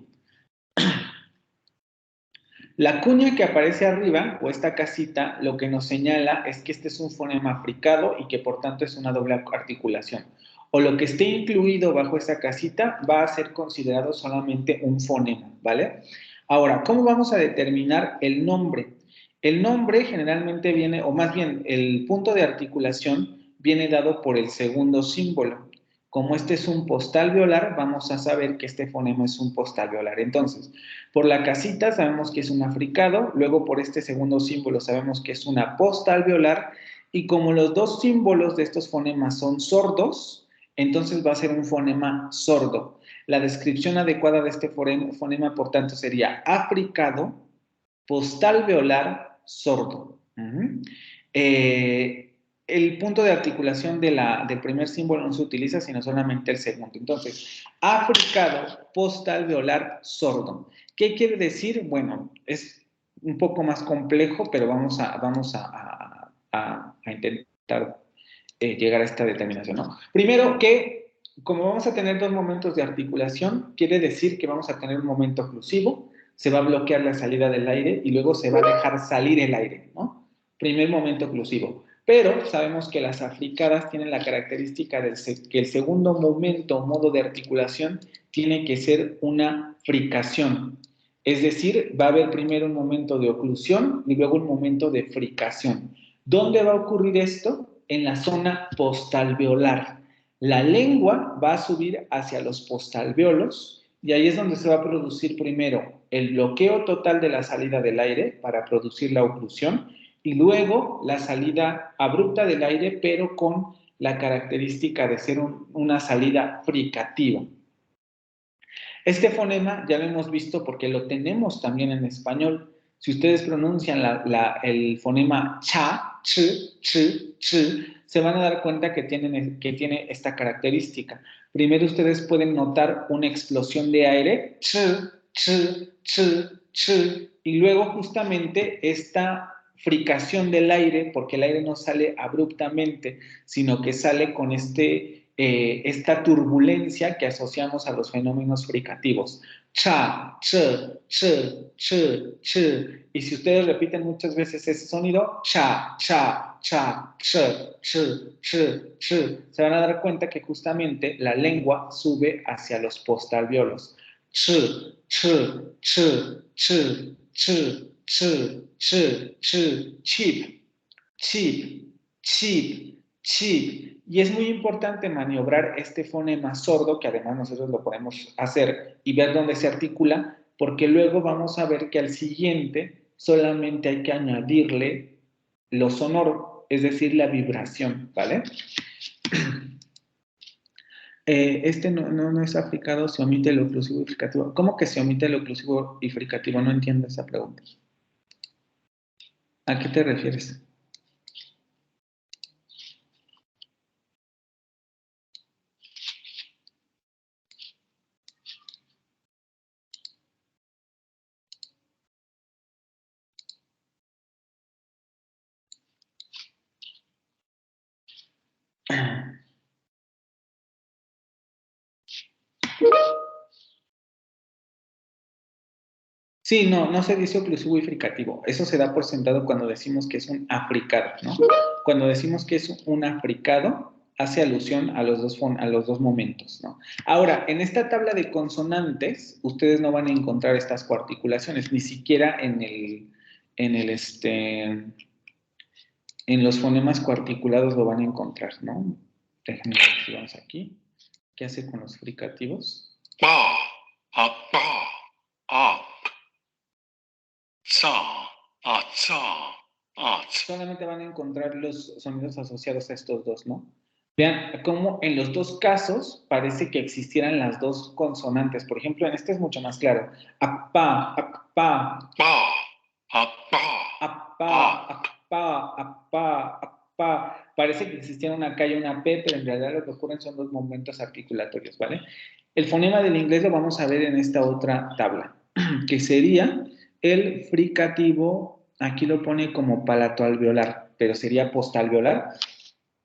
Speaker 1: La cuña que aparece arriba, o esta casita, lo que nos señala es que este es un fonema fricado y que por tanto es una doble articulación. O lo que esté incluido bajo esa casita va a ser considerado solamente un fonema, ¿vale? Ahora, ¿cómo vamos a determinar el nombre? El nombre generalmente viene, o más bien, el punto de articulación viene dado por el segundo símbolo. Como este es un postalveolar, vamos a saber que este fonema es un postalveolar. Entonces, por la casita sabemos que es un africado, luego por este segundo símbolo sabemos que es una postalveolar, y como los dos símbolos de estos fonemas son sordos, entonces va a ser un fonema sordo. La descripción adecuada de este fonema, por tanto, sería africado, postalveolar, sordo. El punto de articulación del primer símbolo no se utiliza, sino solamente el segundo. Entonces, africado, postalveolar, sordo. ¿Qué quiere decir? Bueno, es un poco más complejo, pero vamos a intentar llegar a esta determinación, ¿no? Primero que, como vamos a tener dos momentos de articulación, quiere decir que vamos a tener un momento oclusivo, se va a bloquear la salida del aire y luego se va a dejar salir el aire, ¿no? Primer momento oclusivo. Pero sabemos que las africadas tienen la característica de que el segundo momento o modo de articulación tiene que ser una fricación. Es decir, va a haber primero un momento de oclusión y luego un momento de fricación. ¿Dónde va a ocurrir esto? En la zona postalveolar. La lengua va a subir hacia los postalveolos y ahí es donde se va a producir primero el bloqueo total de la salida del aire para producir la oclusión y luego la salida abrupta del aire, pero con la característica de ser una salida fricativa. Este fonema ya lo hemos visto porque lo tenemos también en español. Si ustedes pronuncian el fonema cha, ch, ch, ch, se van a dar cuenta que tiene esta característica. Primero ustedes pueden notar una explosión de aire, ch, ch, ch, ch, y luego justamente esta fricación del aire, porque el aire no sale abruptamente, sino que sale con esta turbulencia que asociamos a los fenómenos fricativos. Cha, ch, ch, ch, ch. Y si ustedes repiten muchas veces ese sonido, cha, cha, cha, ch, ch, ch, ch, se van a dar cuenta que justamente la lengua sube hacia los postalveolos. Ch, ch, ch, ch, ch, ch, ch, ch, chip, chip, chip, chip. Y es muy importante maniobrar este fonema sordo, que además nosotros lo podemos hacer y ver dónde se articula, porque luego vamos a ver que al siguiente solamente hay que añadirle lo sonoro, es decir, la vibración, ¿vale? Este no es aplicado, se omite el oclusivo y fricativo. ¿Cómo que se omite el oclusivo y fricativo? No entiendo esa pregunta. ¿A qué te refieres? Sí, no se dice oclusivo y fricativo. Eso se da por sentado cuando decimos que es un africado, ¿no? Cuando decimos que es un africado, hace alusión a los dos momentos, ¿no? Ahora, en esta tabla de consonantes, ustedes no van a encontrar estas coarticulaciones, ni siquiera en los fonemas coarticulados lo van a encontrar, ¿no? Déjenme ver si vamos aquí. ¿Qué hace con los fricativos?
Speaker 4: Ba, a ba, up. Sa, a sa, at.
Speaker 1: Solamente van a encontrar los sonidos asociados a estos dos, ¿no? Vean cómo en los dos casos parece que existieran las dos consonantes. Por ejemplo, en este es mucho más claro. Apá, apá,
Speaker 4: Ba, a ba,
Speaker 1: apá, apá, apá, apá. Parece que existiera una K y una P, pero en realidad lo que ocurren son dos momentos articulatorios, ¿vale? El fonema del inglés lo vamos a ver en esta otra tabla, que sería el fricativo. Aquí lo pone como palatoalveolar, pero sería postalveolar.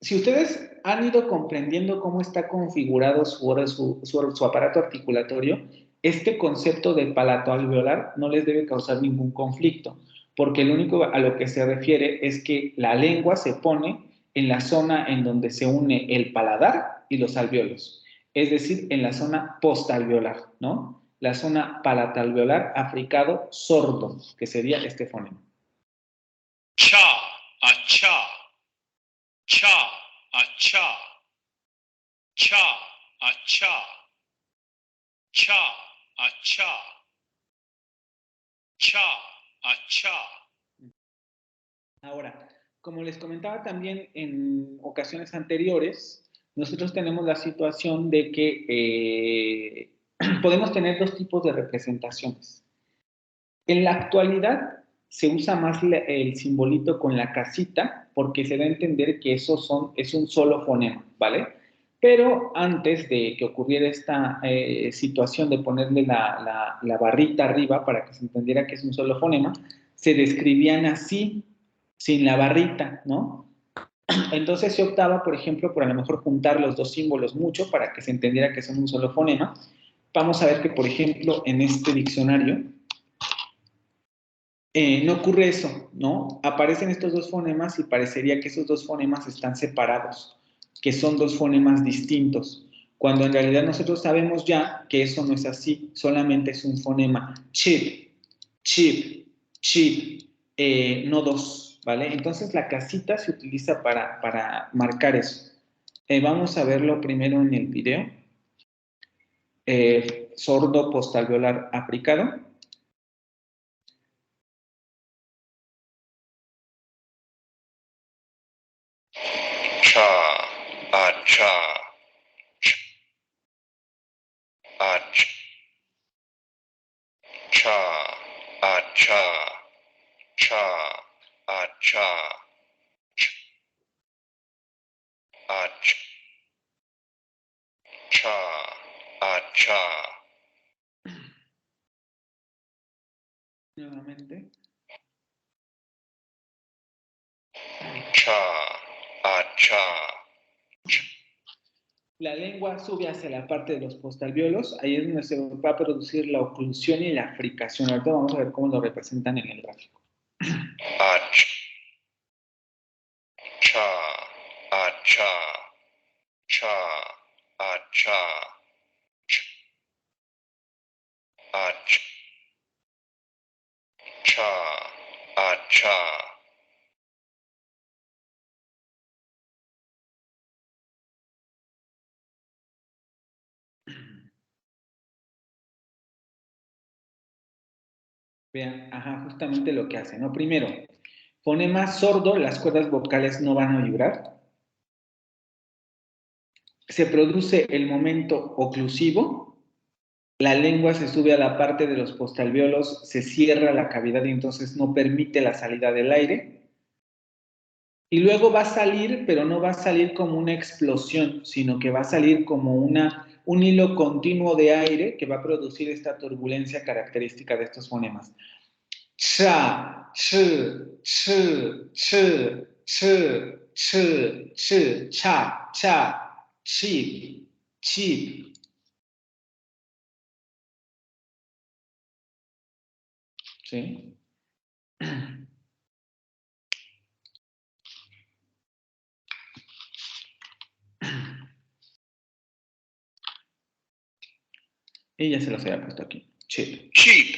Speaker 1: Si ustedes han ido comprendiendo cómo está configurado su aparato articulatorio, este concepto de palatoalveolar no les debe causar ningún conflicto, porque lo único a lo que se refiere es que la lengua se pone en la zona en donde se une el paladar y los alveolos, es decir, en la zona postalveolar, ¿no? La zona palatalveolar africado sordo, que sería este fonema.
Speaker 4: cha, a cha, cha, acha, cha, acha, cha, acha, cha, acha.
Speaker 2: Ahora, como les comentaba también en ocasiones anteriores, nosotros tenemos la situación de que podemos tener dos tipos de representaciones. En la actualidad se usa más el simbolito con la casita porque se da a entender que es un solo fonema, ¿vale? Pero antes de que ocurriera esta situación de ponerle la barrita arriba para que se entendiera que es un solo fonema, se describían así, sin la barrita, ¿no? Entonces se optaba, por ejemplo, por a lo mejor juntar los dos símbolos mucho para que se entendiera que son un solo fonema. Vamos a ver que, por ejemplo, en este diccionario no ocurre eso, ¿no? Aparecen estos dos fonemas y parecería que esos dos fonemas están separados, que son dos fonemas distintos, cuando en realidad nosotros sabemos ya que eso no es así, solamente es un fonema chip, chip, chip, no dos, ¿vale? Entonces la casita se utiliza para marcar eso. Vamos a verlo primero en el video. Sordo postalveolar africano.
Speaker 4: Cha, acha, ach, cha, acha, cha, acha, ach, cha, acha.
Speaker 2: Nuevamente.
Speaker 4: Cha, acha.
Speaker 2: La lengua sube hacia la parte de los postalveolos, ahí es donde se va a producir la oclusión y la fricación. Ahorita vamos a ver cómo lo representan en el gráfico.
Speaker 4: Ach, cha, acha, cha, acha, ach, cha, acha.
Speaker 2: Vean, ajá, justamente lo que hace, ¿no? Primero, fonema sordo, las cuerdas vocales no van a vibrar. Se produce el momento oclusivo, la lengua se sube a la parte de los postalveolos, se cierra la cavidad y entonces no permite la salida del aire. Y luego va a salir, pero no va a salir como una explosión, sino que va a salir como un hilo continuo de aire que va a producir esta turbulencia característica de estos fonemas. Cha, ch, ch, ch, ch, ch, ch, cha, cha, chip, chip. ¿Sí? Y ya se los había puesto aquí. Chip.
Speaker 4: Cheap,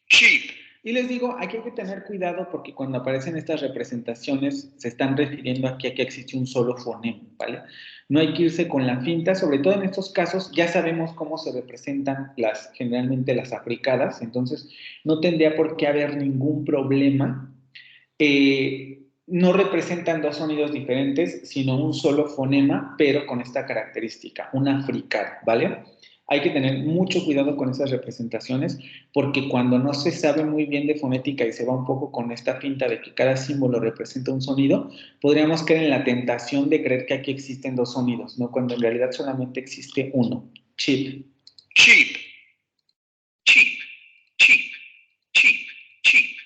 Speaker 4: cheap.
Speaker 2: Y les digo, aquí hay que tener cuidado porque cuando aparecen estas representaciones se están refiriendo aquí a que existe un solo fonema, ¿vale? No hay que irse con la finta, sobre todo en estos casos ya sabemos cómo se representan generalmente las africadas, entonces no tendría por qué haber ningún problema. No representan dos sonidos diferentes, sino un solo fonema, pero con esta característica, una fricada, ¿vale? Hay que tener mucho cuidado con esas representaciones porque cuando no se sabe muy bien de fonética y se va un poco con esta finta de que cada símbolo representa un sonido, podríamos caer en la tentación de creer que aquí existen dos sonidos, ¿no? Cuando en realidad solamente existe uno, chip.
Speaker 4: Cheap, cheap, cheap, cheap, cheap.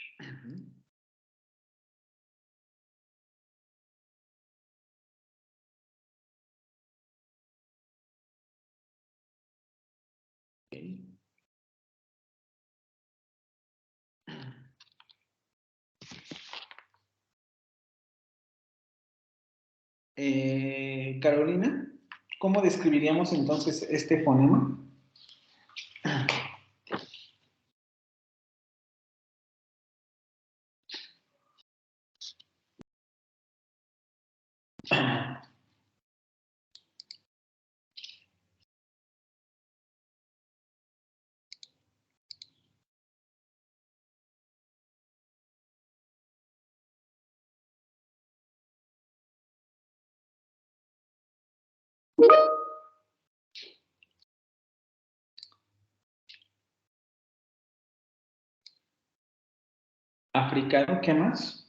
Speaker 2: Okay. Carolina, ¿cómo describiríamos entonces este fonema? Africano, ¿qué más?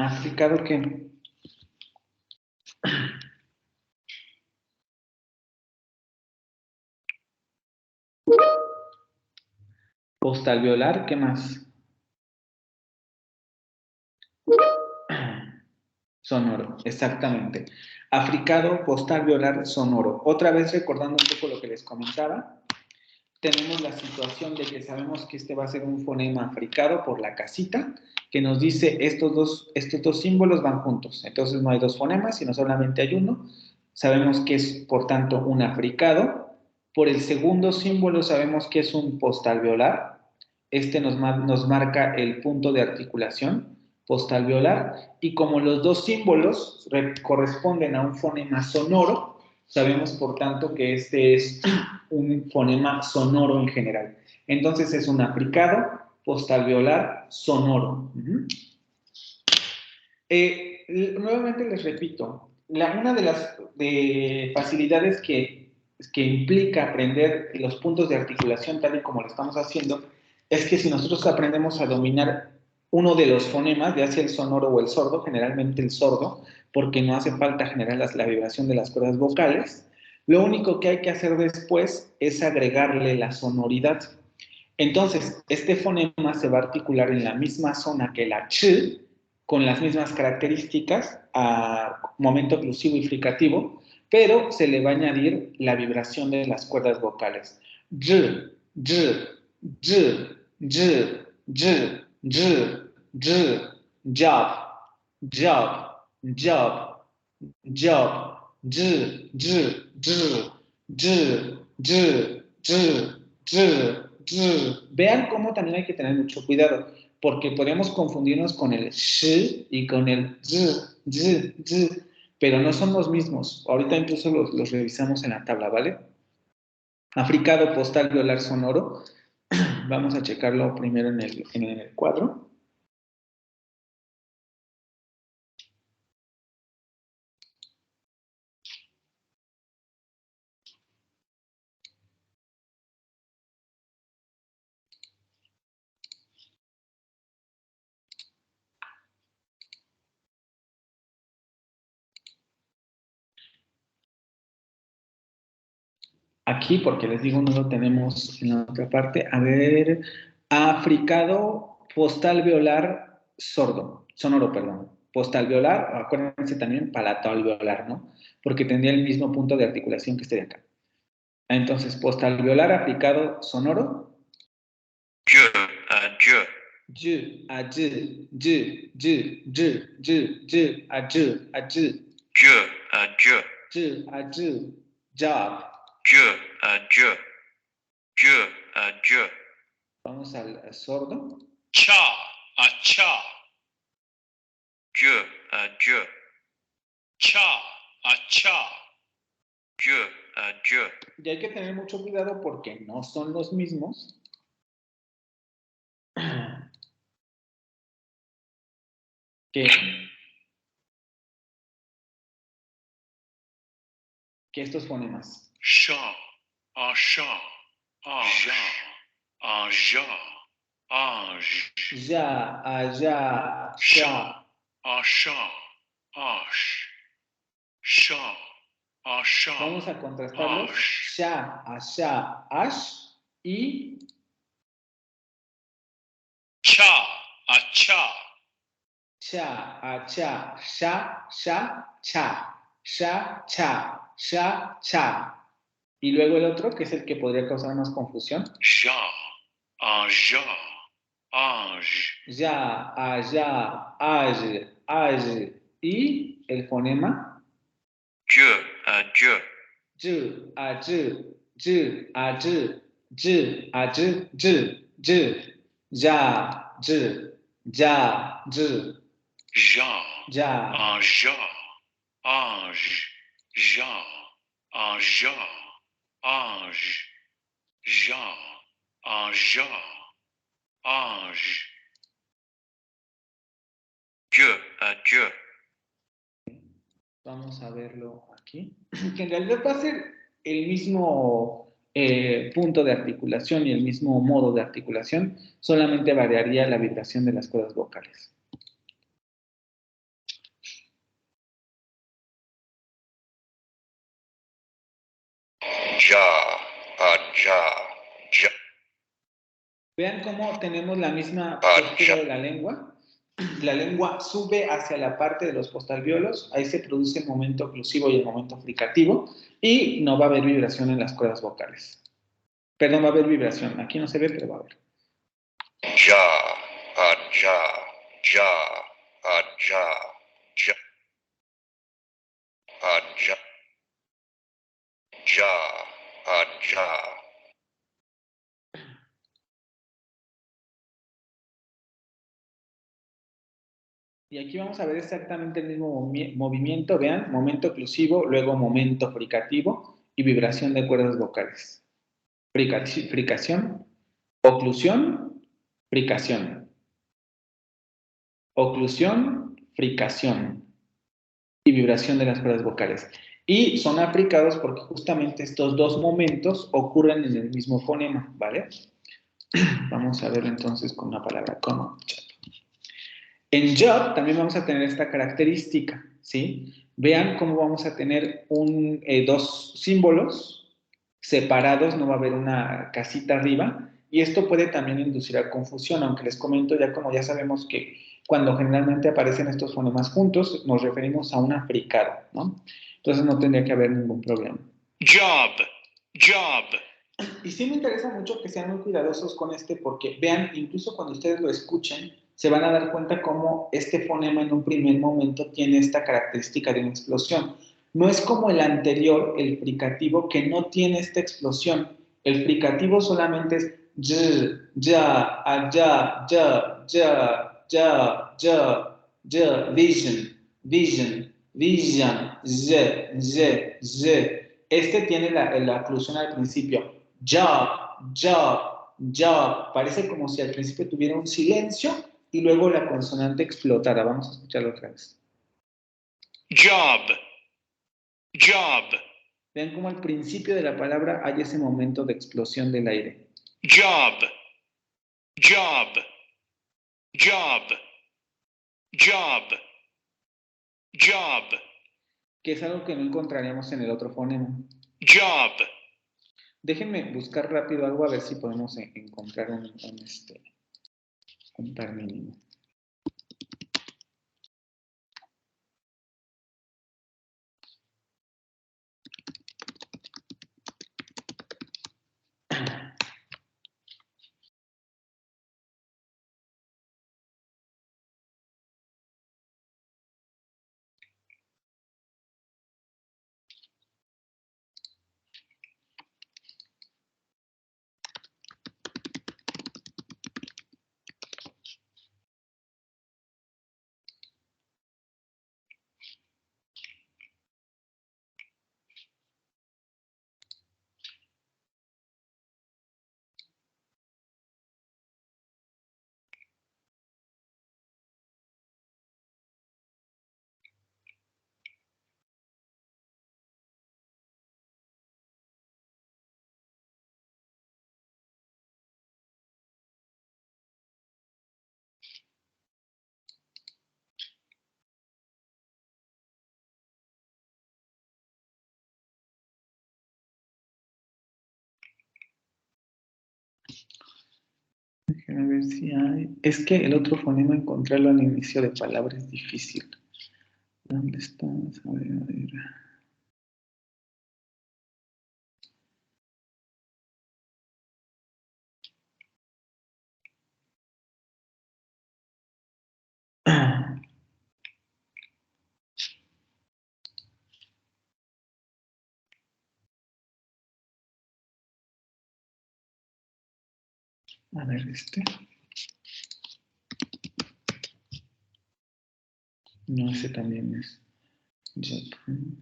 Speaker 2: ¿Africado qué? Postalveolar, ¿qué más? Sonoro, exactamente. Africado, postalveolar, sonoro. Otra vez recordando un poco lo que les comentaba, tenemos la situación de que sabemos que este va a ser un fonema africado por la casita, que nos dice estos dos símbolos van juntos. Entonces no hay dos fonemas, sino solamente hay uno. Sabemos que es, por tanto, un africado. Por el segundo símbolo sabemos que es un postalveolar. Este nos marca el punto de articulación postalveolar. Y como los dos símbolos corresponden a un fonema sonoro, sabemos, por tanto, que este es un fonema sonoro en general. Entonces es un africado postalveolar sonoro. Nuevamente les repito, una de las facilidades que implica aprender los puntos de articulación tal y como lo estamos haciendo, es que si nosotros aprendemos a dominar uno de los fonemas, ya sea el sonoro o el sordo, generalmente el sordo, porque no hace falta generar la vibración de las cuerdas vocales, lo único que hay que hacer después es agregarle la sonoridad. Entonces, este fonema se va a articular en la misma zona que la ch, con las mismas características a momento oclusivo y fricativo, pero se le va a añadir la vibración de las cuerdas vocales. Y, job, job, job, job, vean cómo también hay que tener mucho cuidado, porque podemos confundirnos con el sh y con el pero no son los mismos. Ahorita incluso los revisamos en la tabla, ¿vale? Africado, postalveolar, sonoro. Vamos a checarlo primero en el cuadro. Aquí, porque les digo, no lo tenemos en la otra parte. A ver, africado, postalveolar, sordo, sonoro, perdón. Postalveolar, acuérdense también palatalveolar, ¿no? Porque tendría el mismo punto de articulación que este de acá. Entonces, postalveolar, africado, sonoro.
Speaker 4: Je,
Speaker 2: J, a j, j, j, j, j, j, a j, a j.
Speaker 4: je,
Speaker 2: J, a j, job.
Speaker 4: je.
Speaker 2: Vamos al sordo.
Speaker 4: Cha, cha. Je, cha, cha. Je.
Speaker 2: Y hay que tener mucho cuidado porque no son los mismos. Que estos fonemas.
Speaker 4: Sha, sha, ja, ja,
Speaker 2: Ya, allá, sha.
Speaker 4: sha, sha, sha.
Speaker 2: Vamos a contrastarlos. Sha, asha, ash y
Speaker 4: cha, cha.
Speaker 2: cha, acha, sha, sha, cha. Sha, cha, sha, cha. Y luego el otro, que es el que podría causar más confusión.
Speaker 4: Ja, ja.
Speaker 2: Ya, allá, ay. Y el fonema
Speaker 4: je,
Speaker 2: ya, ya,
Speaker 4: ja,
Speaker 2: ya.
Speaker 4: ja, ja, ja, ja, je.
Speaker 2: Vamos a verlo aquí, que en realidad va a ser el mismo punto de articulación y el mismo modo de articulación, solamente variaría la vibración de las cuerdas vocales.
Speaker 4: Ja, ja.
Speaker 2: Vean cómo tenemos la misma postura de la lengua. La lengua sube hacia la parte de los postalveolos, ahí se produce el momento oclusivo y el momento fricativo, y no va a haber vibración en las cuerdas vocales. Perdón, va a haber vibración. Aquí no se ve, pero va a haber.
Speaker 4: Ja, ja, ja, ja, ja. Ja, ja.
Speaker 2: Y aquí vamos a ver exactamente el mismo movimiento, vean, momento oclusivo, luego momento fricativo y vibración de cuerdas vocales. Fricación, oclusión, fricación. Oclusión, fricación y vibración de las cuerdas vocales. Y son aplicados porque justamente estos dos momentos ocurren en el mismo fonema, ¿vale? Vamos a verlo entonces con una palabra como chat. En job también vamos a tener esta característica, ¿sí? Vean cómo vamos a tener dos símbolos separados, no va a haber una casita arriba, y esto puede también inducir a confusión, aunque les comento ya como ya sabemos que cuando generalmente aparecen estos fonemas juntos, nos referimos a un africado, ¿no? Entonces no tendría que haber ningún problema.
Speaker 4: Job, job.
Speaker 2: Y sí me interesa mucho que sean muy cuidadosos con porque vean, incluso cuando ustedes lo escuchen, se van a dar cuenta cómo este fonema en un primer momento tiene esta característica de una explosión. No es como el anterior, el fricativo, que no tiene esta explosión. El fricativo solamente es ya, allá, ya, vision, Este tiene la oclusión al principio. Job. Parece como si al principio tuviera un silencio y luego la consonante explotara. Vamos a escucharlo otra vez.
Speaker 4: Job, job.
Speaker 2: Vean cómo al principio de la palabra hay ese momento de explosión del aire.
Speaker 4: Job, job, job, job, job,
Speaker 2: Que es algo que no encontraríamos en el otro fonema.
Speaker 4: job.
Speaker 2: Déjenme buscar rápido algo a ver si podemos encontrar un par mínimo. Déjenme ver si hay. Es que el otro fonema, encontrarlo al inicio de palabra es difícil. ¿Dónde está? A ver.
Speaker 1: A ver, este. No, ese también es. Japan.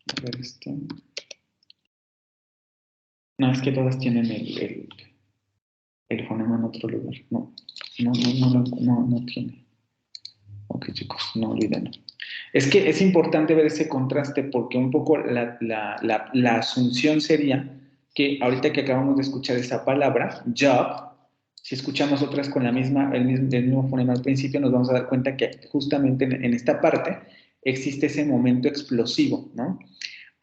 Speaker 1: A ver, este. No, es que todas tienen el fonema en otro lugar. No, no tiene. Ok, chicos, no olviden. Es que es importante ver ese contraste porque un poco la asunción sería que ahorita que acabamos de escuchar esa palabra, job, si escuchamos otras con el mismo fonema al principio, nos vamos a dar cuenta que justamente en esta parte existe ese momento explosivo, ¿no?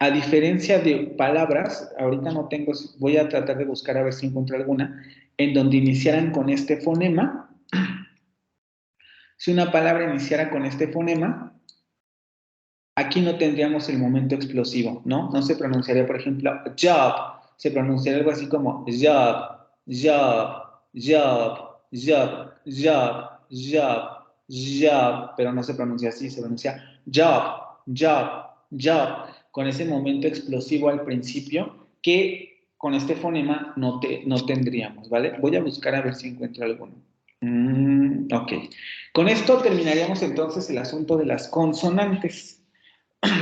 Speaker 1: A diferencia de palabras, ahorita no tengo, voy a tratar de buscar a ver si encuentro alguna, en donde iniciaran con este fonema. Si una palabra iniciara con este fonema, aquí no tendríamos el momento explosivo, ¿no? No se pronunciaría, por ejemplo, job, se pronunciaría algo así como job, job, job, job, job, job, job, pero no se pronuncia así, se pronuncia job, job, job, con ese momento explosivo al principio que con este fonema no tendríamos, ¿vale? Voy a buscar a ver si encuentro alguno. Ok. Con esto terminaríamos entonces el asunto de las consonantes.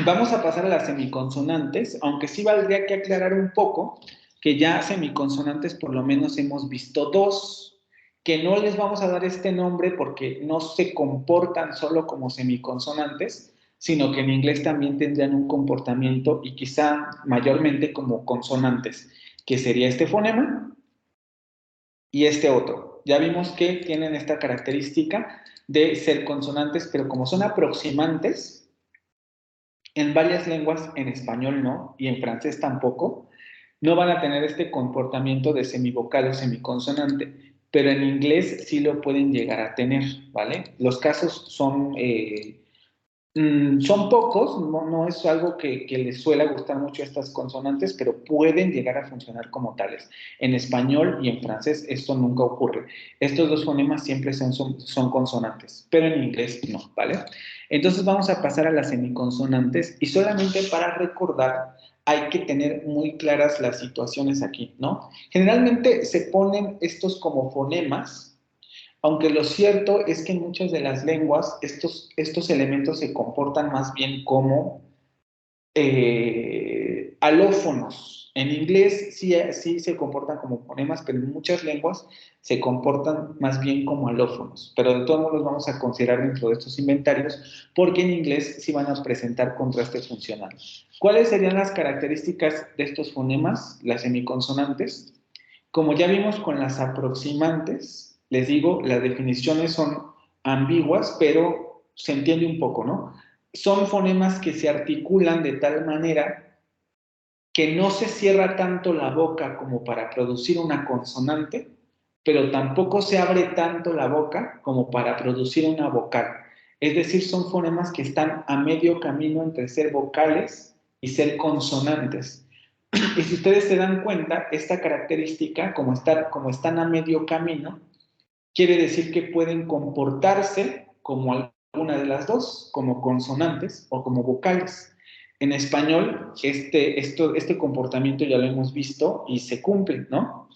Speaker 1: Vamos a pasar a las semiconsonantes, aunque sí valdría que aclarar un poco que ya semiconsonantes por lo menos hemos visto dos, que no les vamos a dar este nombre porque no se comportan solo como semiconsonantes, sino que en inglés también tendrían un comportamiento y quizá mayormente como consonantes, que sería este fonema y este otro. Ya vimos que tienen esta característica de ser consonantes, pero como son aproximantes, en varias lenguas, en español no, y en francés tampoco, no van a tener este comportamiento de semivocal o semiconsonante, pero en inglés sí lo pueden llegar a tener, ¿vale? Los casos son pocos, no es algo que les suele gustar mucho a estas consonantes, pero pueden llegar a funcionar como tales. En español y en francés esto nunca ocurre. Estos dos fonemas siempre son consonantes, pero en inglés no, ¿vale? Entonces vamos a pasar a las semiconsonantes y solamente para recordar hay que tener muy claras las situaciones aquí, ¿no? Generalmente se ponen estos como fonemas, aunque lo cierto es que en muchas de las lenguas estos elementos se comportan más bien como alófonos. En inglés sí se comportan como fonemas, pero en muchas lenguas se comportan más bien como alófonos. Pero de todos modos los vamos a considerar dentro de estos inventarios porque en inglés sí van a presentar contraste funcional. ¿Cuáles serían las características de estos fonemas, las semiconsonantes? Como ya vimos con las aproximantes, les digo, las definiciones son ambiguas, pero se entiende un poco, ¿no? Son fonemas que se articulan de tal manera que no se cierra tanto la boca como para producir una consonante, pero tampoco se abre tanto la boca como para producir una vocal. Es decir, son fonemas que están a medio camino entre ser vocales y ser consonantes. Y si ustedes se dan cuenta, esta característica, como están a medio camino, quiere decir que pueden comportarse como alguna de las dos, como consonantes o como vocales. En español, este comportamiento ya lo hemos visto y se cumple, ¿no?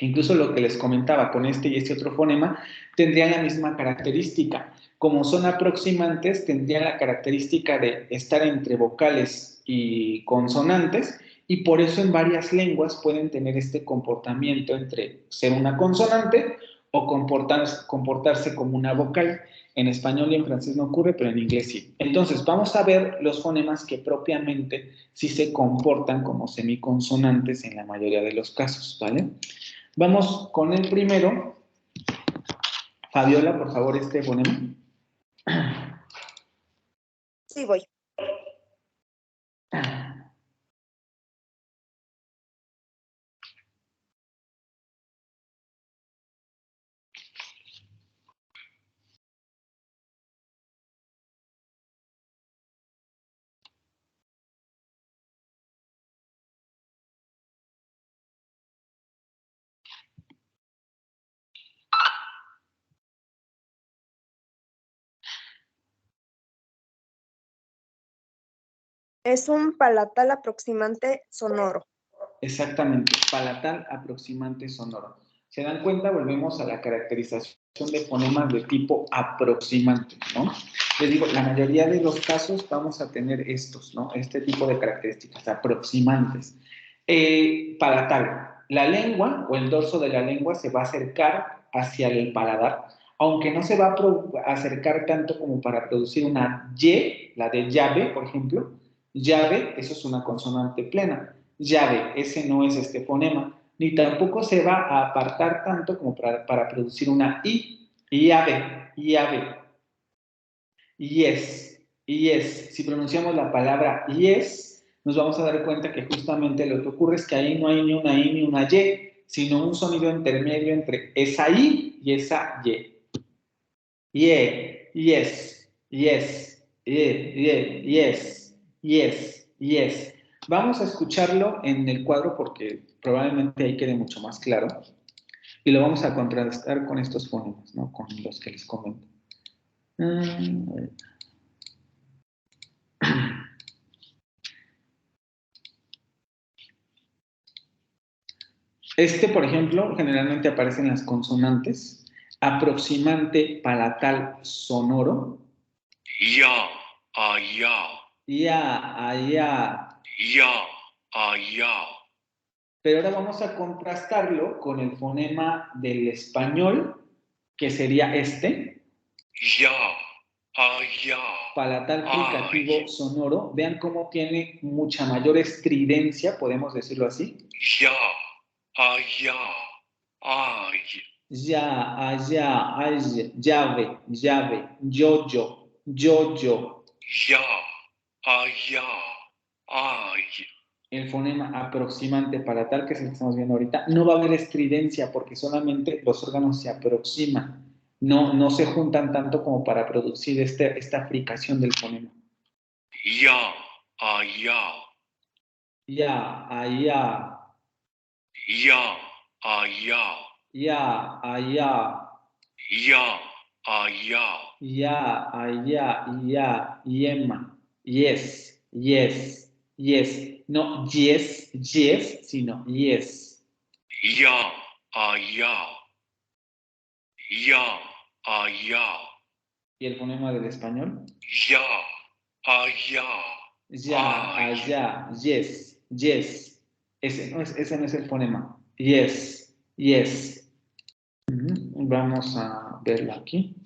Speaker 1: Incluso lo que les comentaba con este y este otro fonema tendrían la misma característica. Como son aproximantes, tendrían la característica de estar entre vocales y consonantes, y por eso en varias lenguas pueden tener este comportamiento entre ser una consonante o comportarse como una vocal. En español y en francés no ocurre, pero en inglés sí. Entonces, vamos a ver los fonemas que propiamente sí se comportan como semiconsonantes en la mayoría de los casos, ¿vale? Vamos con el primero. Fabiola, por favor, este fonema.
Speaker 3: Sí, voy. Es un palatal aproximante sonoro.
Speaker 2: Exactamente, palatal aproximante sonoro. ¿Se dan cuenta? Volvemos a la caracterización de fonemas de tipo aproximante, ¿no? Les digo, la mayoría de los casos vamos a tener estos, ¿no? Este tipo de características aproximantes. Palatal. La lengua o el dorso de la lengua se va a acercar hacia el paladar, aunque no se va a acercar tanto como para producir una Y, la de llave, por ejemplo. Llave, eso es una consonante plena. Llave, ese no es este fonema, ni tampoco se va a apartar tanto como para producir una I. Llave, llave. Yes, yes. Si pronunciamos la palabra yes, nos vamos a dar cuenta que justamente lo que ocurre es que ahí no hay ni una I ni una Y, sino un sonido intermedio entre esa I y esa Y. Yeah, yes, yes, yes, yes, yes. Vamos a escucharlo en el cuadro porque probablemente ahí quede mucho más claro. Y lo vamos a contrastar con estos fonemas, ¿no? Con los que les comento. Este, por ejemplo, generalmente aparece en las consonantes. Aproximante palatal sonoro.
Speaker 4: Ya, ya.
Speaker 2: Ya, allá.
Speaker 4: Ya, ya.
Speaker 2: Pero ahora vamos a contrastarlo con el fonema del español, que sería este.
Speaker 4: Ya, ya.
Speaker 2: Palatal fricativo sonoro. Vean cómo tiene mucha mayor estridencia, podemos decirlo así.
Speaker 4: Ya, ya, ay.
Speaker 2: Ya, allá, ay, llave, llave, yo-yo, yo-yo.
Speaker 4: Ya, ya, ay.
Speaker 2: El fonema aproximante palatal, que es el que estamos viendo ahorita, no va a haber estridencia porque solamente los órganos se aproximan. No se juntan tanto como para producir esta fricación del fonema.
Speaker 4: Ya, ya.
Speaker 2: Ya, allá.
Speaker 4: Ya, ya.
Speaker 2: Ya, allá.
Speaker 4: Ya, ya.
Speaker 2: Ya, allá, ya, yema. Yes, yes, yes. No yes, yes, sino yes.
Speaker 4: Ya, ya. Ya, ya.
Speaker 2: ¿Y el fonema del español?
Speaker 4: Ya, ya.
Speaker 2: Ya,
Speaker 4: Ay.
Speaker 2: allá, yes, yes. Ese no es el fonema. Yes, yes. Vamos a verlo aquí.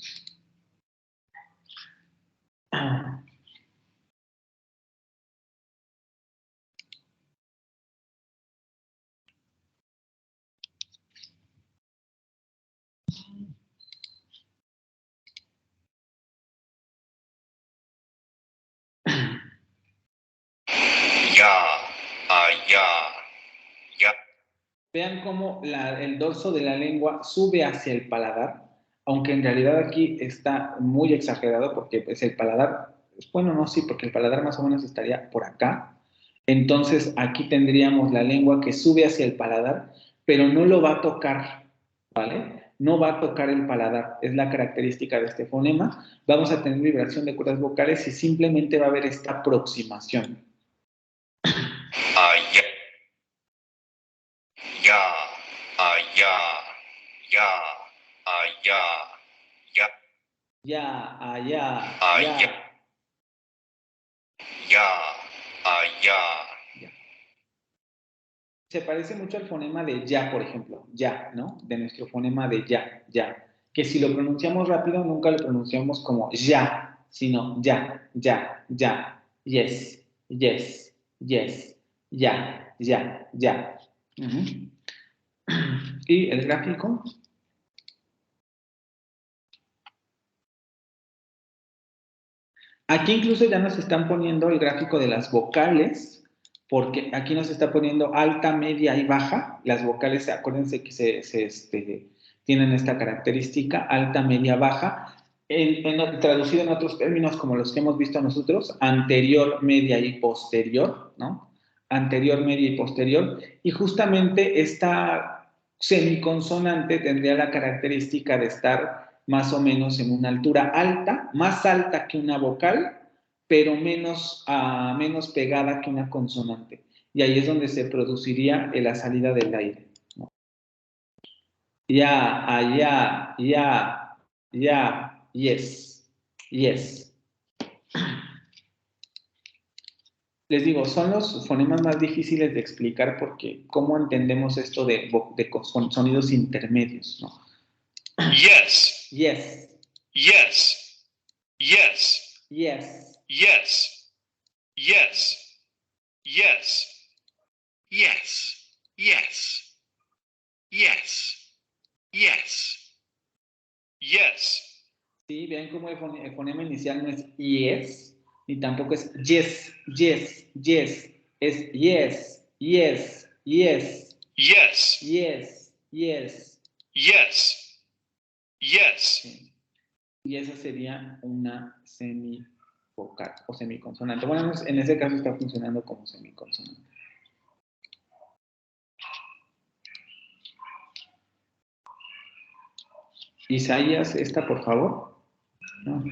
Speaker 4: Ya, ya. Ya.
Speaker 2: Vean cómo el dorso de la lengua sube hacia el paladar, aunque en realidad aquí está muy exagerado porque pues, el paladar, bueno, no, sí, porque el paladar más o menos estaría por acá. Entonces aquí tendríamos la lengua que sube hacia el paladar, pero no lo va a tocar, ¿vale? No va a tocar el paladar, es la característica de este fonema. Vamos a tener vibración de cuerdas vocales y simplemente va a haber esta aproximación.
Speaker 4: Ya. Ya, ya. Ya, ya. Ya.
Speaker 2: Ya, allá,
Speaker 4: Ya.
Speaker 2: ya.
Speaker 4: Ya, ya.
Speaker 2: Se parece mucho al fonema de ya, por ejemplo, ya, ¿no? De nuestro fonema de ya, ya. Que si lo pronunciamos rápido, nunca lo pronunciamos como ya, sino ya, ya, ya, yes, yes, yes, ya, ya, ya. Y el gráfico. Aquí incluso ya nos están poniendo el gráfico de las vocales, porque aquí nos está poniendo alta, media y baja. Las vocales, acuérdense que tienen esta característica, alta, media, baja. Traducido en otros términos como los que hemos visto nosotros, anterior, media y posterior, ¿no? Anterior, media y posterior. Y justamente esta semiconsonante tendría la característica de estar más o menos en una altura alta, más alta que una vocal, pero menos pegada que una consonante. Y ahí es donde se produciría la salida del aire, ¿no? Ya, allá, ya, yes, yes. Les digo, son los fonemas más difíciles de explicar porque cómo entendemos esto de sonidos intermedios, ¿no?
Speaker 4: Yes.
Speaker 2: Yes,
Speaker 4: Yes. Yes.
Speaker 2: yes,
Speaker 4: Yes. Yes. Yes. Yes. Yes. Yes. Yes. Yes.
Speaker 2: sí, vean cómo el fonema inicial no es yes, ni tampoco es yes, yes, yes, es yes, yes, yes,
Speaker 4: Yes.
Speaker 2: yes, yes.
Speaker 4: Yes. Yes.
Speaker 2: Sí. Y esa sería una semivocal o semiconsonante. Bueno, en ese caso está funcionando como semiconsonante. Isaías, esta por favor. No.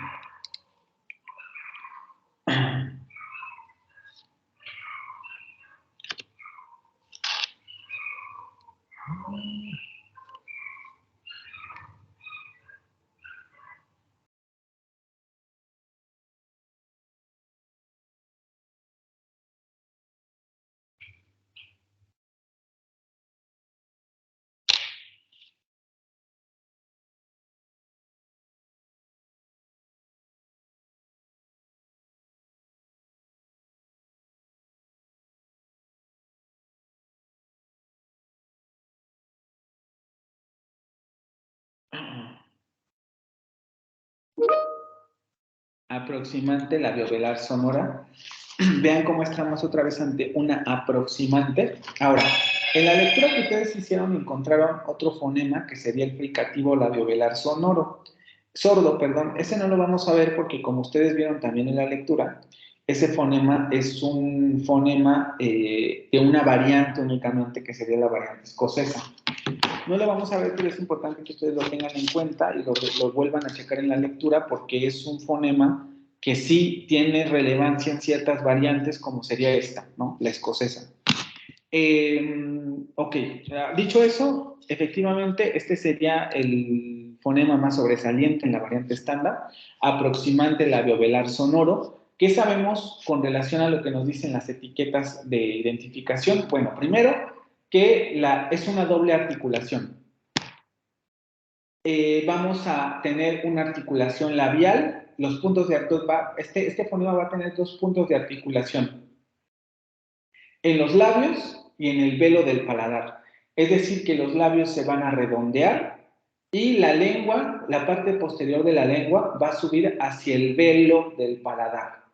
Speaker 2: Aproximante labiovelar sonora. Vean cómo estamos otra vez ante una aproximante. Ahora, en la lectura que ustedes hicieron encontraron otro fonema que sería el fricativo labiovelar sordo. Ese no lo vamos a ver porque como ustedes vieron también en la lectura, ese fonema es un fonema de una variante únicamente que sería la variante escocesa. No lo vamos a ver, pero es importante que ustedes lo tengan en cuenta y lo vuelvan a checar en la lectura porque es un fonema que sí tiene relevancia en ciertas variantes como sería esta, ¿no? La escocesa. Ok, dicho eso, efectivamente este sería el fonema más sobresaliente en la variante estándar, aproximante labiovelar sonoro. ¿Qué sabemos con relación a lo que nos dicen las etiquetas de identificación? Bueno, primero que es una doble articulación. Vamos a tener una articulación labial. Los puntos de este fonema va a tener dos puntos de articulación. En los labios y en el velo del paladar. Es decir, que los labios se van a redondear y la lengua, la parte posterior de la lengua, va a subir hacia el velo del paladar.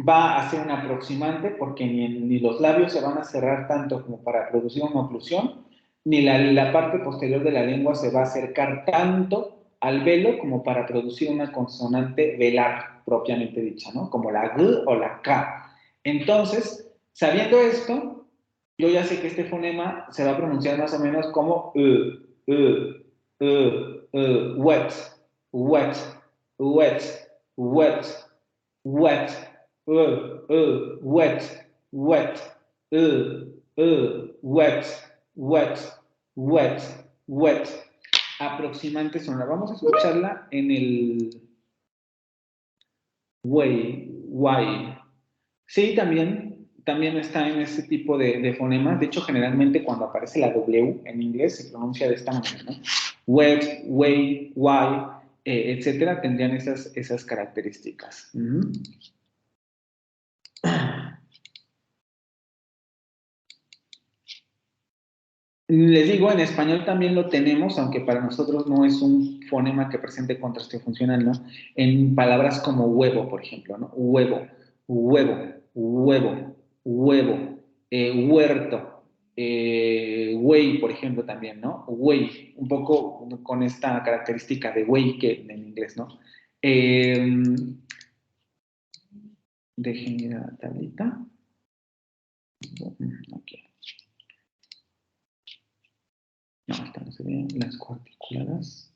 Speaker 2: Va a ser un aproximante porque ni los labios se van a cerrar tanto como para producir una oclusión, ni la parte posterior de la lengua se va a acercar tanto al velo como para producir una consonante velar propiamente dicha, ¿no? Como la G o la K. Entonces, sabiendo esto, yo ya sé que este fonema se va a pronunciar más o menos como wet, wet, wet, wet, wet, wet, wet, wet, wet, wet, wet. Aproximante sonora. Vamos a escucharla en el way. Sí, también está en ese tipo de fonemas. De hecho, generalmente cuando aparece la W en inglés se pronuncia de esta manera, ¿no? Wet, way, etcétera, tendrían esas características. Les digo, en español también lo tenemos, aunque para nosotros no es un fonema que presente contraste funcional, ¿no? En palabras como huevo, por ejemplo, ¿no? Huevo, huevo, huevo, huevo, huerto, güey, por ejemplo, también, ¿no? Güey, un poco con esta característica de güey que en inglés, ¿no? Déjenme la tablita. Okay. No, esta no se ve. Las cuarticuladas.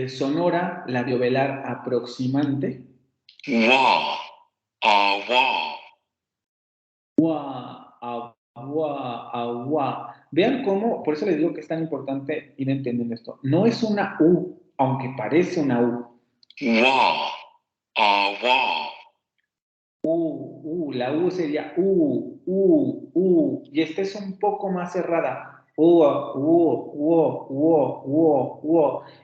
Speaker 1: sonora, labiovelar aproximante.
Speaker 4: Wa. Wa.
Speaker 1: Agua, agua, agua. Vean cómo, por eso les digo que es tan importante ir entendiendo esto. No es una U, aunque parece una U.
Speaker 4: Wa. Wa.
Speaker 1: La U sería y esta es un poco más cerrada.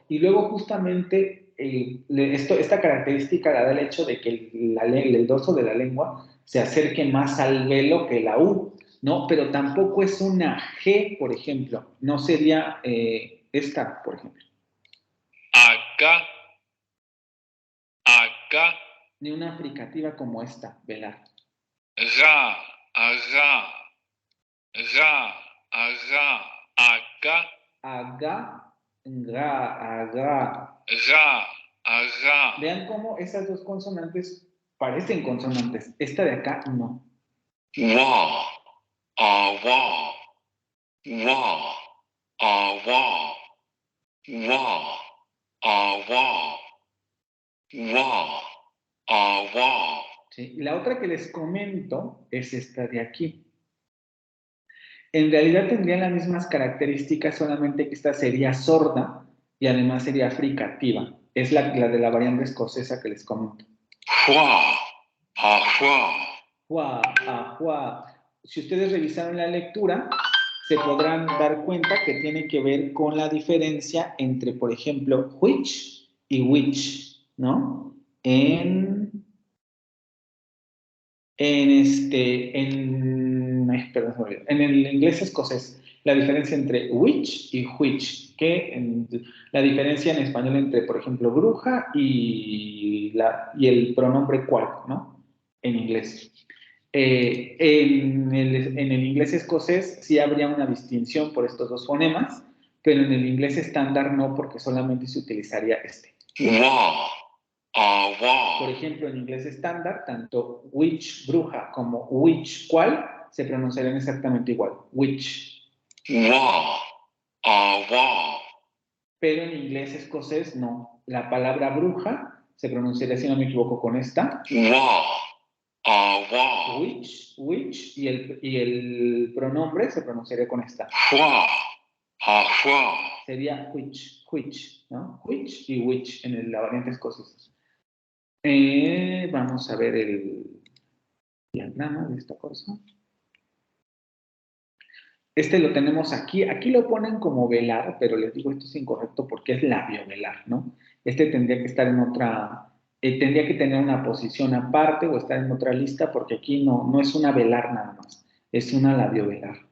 Speaker 1: Y luego justamente esta característica la da el hecho de que el dorso de la lengua se acerque más al velo que la U, ¿no? Pero tampoco es una G, por ejemplo. No sería esta, por ejemplo.
Speaker 4: Acá. Acá.
Speaker 1: Ni una fricativa como esta, velar.
Speaker 4: Ra. Ra. Ra. Ra. Acá.
Speaker 1: Aga, aga.
Speaker 4: Ra. Ra.
Speaker 1: Vean cómo esas dos consonantes parecen consonantes. Esta de acá no.
Speaker 4: Wa. Wa. Wa. Wa. Wa. Wa. Wa. Wa.
Speaker 1: ¿Sí? Y la otra que les comento es esta de aquí. En realidad tendrían las mismas características, solamente que esta sería sorda y además sería fricativa. Es la de la variante escocesa que les comento.
Speaker 4: Hua. Hua.
Speaker 1: Hua, ahua. Si ustedes revisaron la lectura, se podrán dar cuenta que tiene que ver con la diferencia entre, por ejemplo, which y which, ¿no? En el inglés escocés, la diferencia entre which y which, la diferencia en español entre, por ejemplo, bruja y el pronombre cual, ¿no? En inglés. En el inglés escocés sí habría una distinción por estos dos fonemas, pero en el inglés estándar no, porque solamente se utilizaría este.
Speaker 4: Wa.
Speaker 1: Por
Speaker 4: Wa.
Speaker 1: ejemplo, en inglés estándar, tanto witch, bruja, como witch, cual, se pronunciarían exactamente igual. Witch.
Speaker 4: Wa. Wa.
Speaker 1: Pero en inglés escocés no. La palabra bruja se pronunciaría, si no me equivoco, con esta.
Speaker 4: Wa. Wa.
Speaker 1: Witch, y el pronombre se pronunciaría con esta.
Speaker 4: Hua. Hua.
Speaker 1: Sería which, ¿no? Which y witch en la variante escocesa. Vamos a ver el diagrama de esta cosa. Este lo tenemos aquí. Aquí lo ponen como velar, pero les digo, esto es incorrecto porque es labiovelar, ¿no? Este tendría que estar en otra, tendría que tener una posición aparte o estar en otra lista porque aquí no es una velar nada más, es una labiovelar.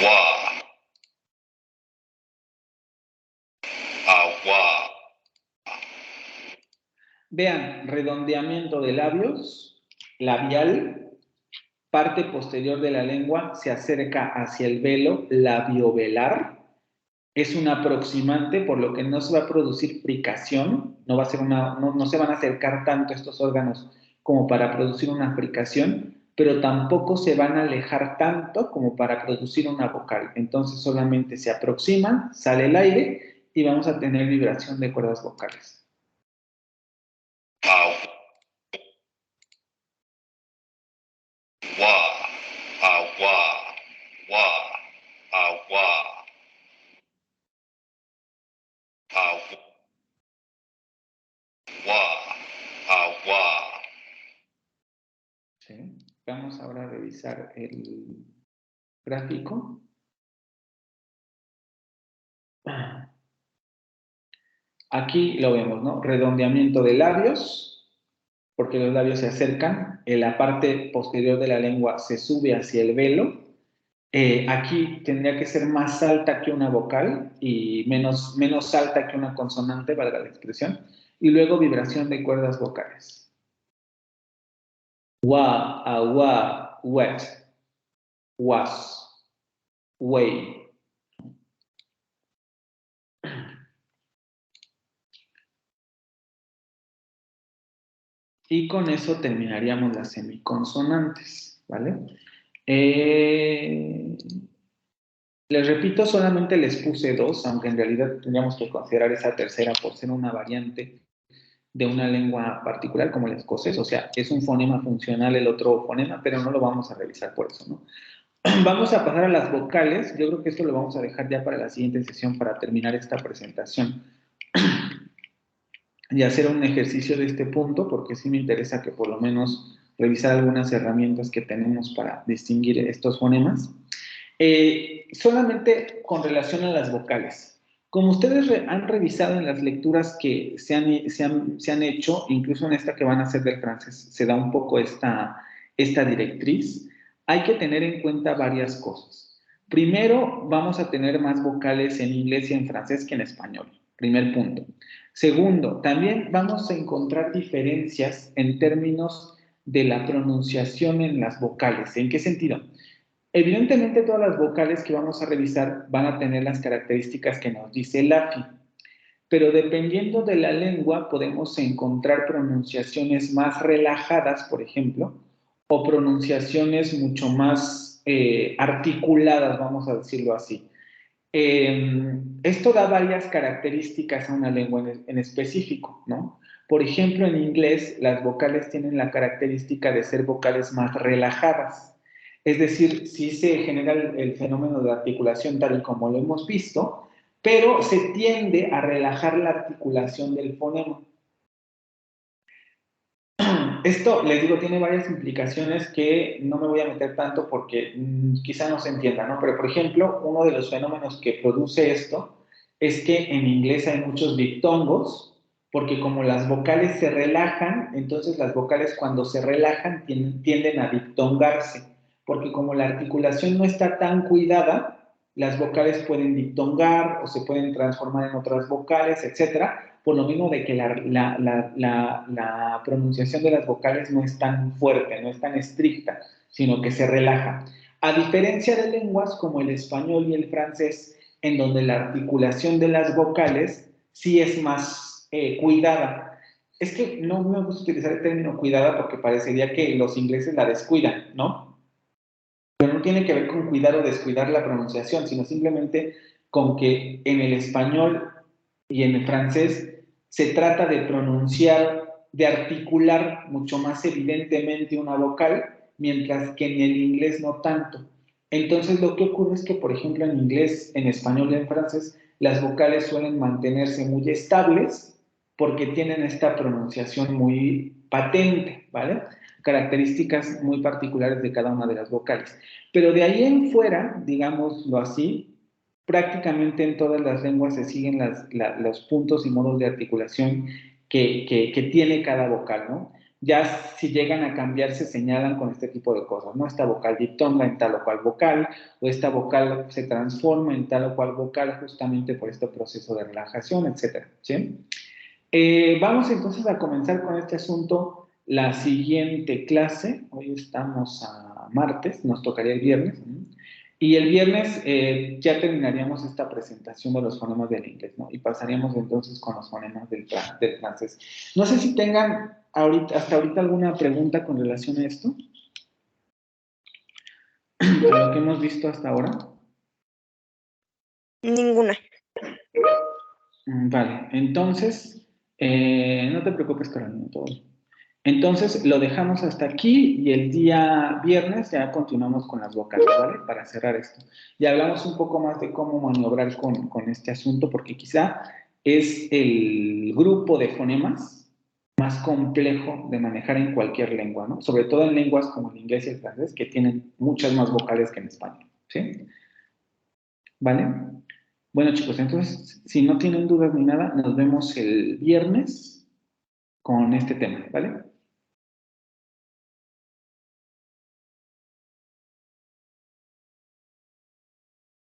Speaker 4: Wa. Wa.
Speaker 1: Vean, redondeamiento de labios, labial, parte posterior de la lengua se acerca hacia el velo, labiovelar. Es un aproximante, por lo que no se va a producir fricación, no se van a acercar tanto estos órganos como para producir una fricación, pero tampoco se van a alejar tanto como para producir una vocal. Entonces solamente se aproximan, sale el aire y vamos a tener vibración de cuerdas vocales.
Speaker 4: Wa. Wa. Wa. Wa.
Speaker 1: ¿Sí? Vamos ahora a revisar el gráfico. Aquí lo vemos, ¿no? Redondeamiento de labios, porque los labios se acercan, la parte posterior de la lengua se sube hacia el velo. Aquí tendría que ser más alta que una vocal y menos alta que una consonante, valga la expresión. Y luego vibración de cuerdas vocales. Wa, awa, wet, was, way. Y con eso terminaríamos las semiconsonantes, ¿vale? Les repito, solamente les puse 2, aunque en realidad tendríamos que considerar esa tercera por ser una variante de una lengua particular como el escocés, o sea, es un fonema funcional el otro fonema, pero no lo vamos a revisar por eso, ¿no? Vamos a pasar a las vocales. Yo creo que esto lo vamos a dejar ya para la siguiente sesión para terminar esta presentación y hacer un ejercicio de este punto, porque sí me interesa que por lo menos revisar algunas herramientas que tenemos para distinguir estos fonemas. Solamente con relación a las vocales. Como ustedes han revisado en las lecturas que se han hecho, incluso en esta que van a hacer del francés, se da un poco esta directriz, hay que tener en cuenta varias cosas. Primero, vamos a tener más vocales en inglés y en francés que en español. Primer punto. Segundo, también vamos a encontrar diferencias en términos de la pronunciación en las vocales. ¿En qué sentido? Evidentemente, todas las vocales que vamos a revisar van a tener las características que nos dice el AFI, pero dependiendo de la lengua podemos encontrar pronunciaciones más relajadas, por ejemplo, o pronunciaciones mucho más articuladas, vamos a decirlo así. Esto da varias características a una lengua en específico, ¿no? Por ejemplo, en inglés las vocales tienen la característica de ser vocales más relajadas. Es decir, sí se genera el fenómeno de articulación tal y como lo hemos visto, pero se tiende a relajar la articulación del fonema. Esto, les digo, tiene varias implicaciones que no me voy a meter tanto porque quizá no se entienda, ¿no? Pero, por ejemplo, uno de los fenómenos que produce esto es que en inglés hay muchos diptongos, porque como las vocales se relajan, entonces las vocales cuando se relajan tienden a diptongarse, porque como la articulación no está tan cuidada, las vocales pueden diptongar o se pueden transformar en otras vocales, etcétera, por lo mismo de que la pronunciación de las vocales no es tan fuerte, no es tan estricta, sino que se relaja. A diferencia de lenguas como el español y el francés, en donde la articulación de las vocales sí es más cuidada. Es que no me gusta utilizar el término cuidada porque parecería que los ingleses la descuidan, ¿no? Pero no tiene que ver con cuidar o descuidar la pronunciación, sino simplemente con que en el español y en el francés se trata de pronunciar, de articular mucho más evidentemente una vocal, mientras que en el inglés no tanto. Entonces lo que ocurre es que, por ejemplo, en inglés, en español y en francés, las vocales suelen mantenerse muy estables porque tienen esta pronunciación muy patente, ¿vale? Características muy particulares de cada una de las vocales. Pero de ahí en fuera, digámoslo así, prácticamente en todas las lenguas se siguen los puntos y modos de articulación que tiene cada vocal, ¿no? Ya si llegan a cambiar, se señalan con este tipo de cosas, ¿no? Esta vocal diptonga en tal o cual vocal, o esta vocal se transforma en tal o cual vocal justamente por este proceso de relajación, etcétera, ¿sí? Vamos entonces a comenzar con este asunto la siguiente clase. Hoy estamos a martes, nos tocaría el viernes. Y el viernes ya terminaríamos esta presentación de los fonemas del inglés, ¿no? Y pasaríamos entonces con los fonemas del francés. No sé si tengan hasta ahorita alguna pregunta con relación a esto, a lo que hemos visto hasta ahora.
Speaker 3: Ninguna.
Speaker 1: Vale, entonces, no te preocupes, Carolina, todo. Entonces, lo dejamos hasta aquí y el día viernes ya continuamos con las vocales, ¿vale? Para cerrar esto. Y hablamos un poco más de cómo maniobrar con este asunto, porque quizá es el grupo de fonemas más complejo de manejar en cualquier lengua, ¿no? Sobre todo en lenguas como el inglés y el francés, que tienen muchas más vocales que en español, ¿sí? ¿Vale? Bueno, chicos, entonces, si no tienen dudas ni nada, nos vemos el viernes con este tema, ¿vale?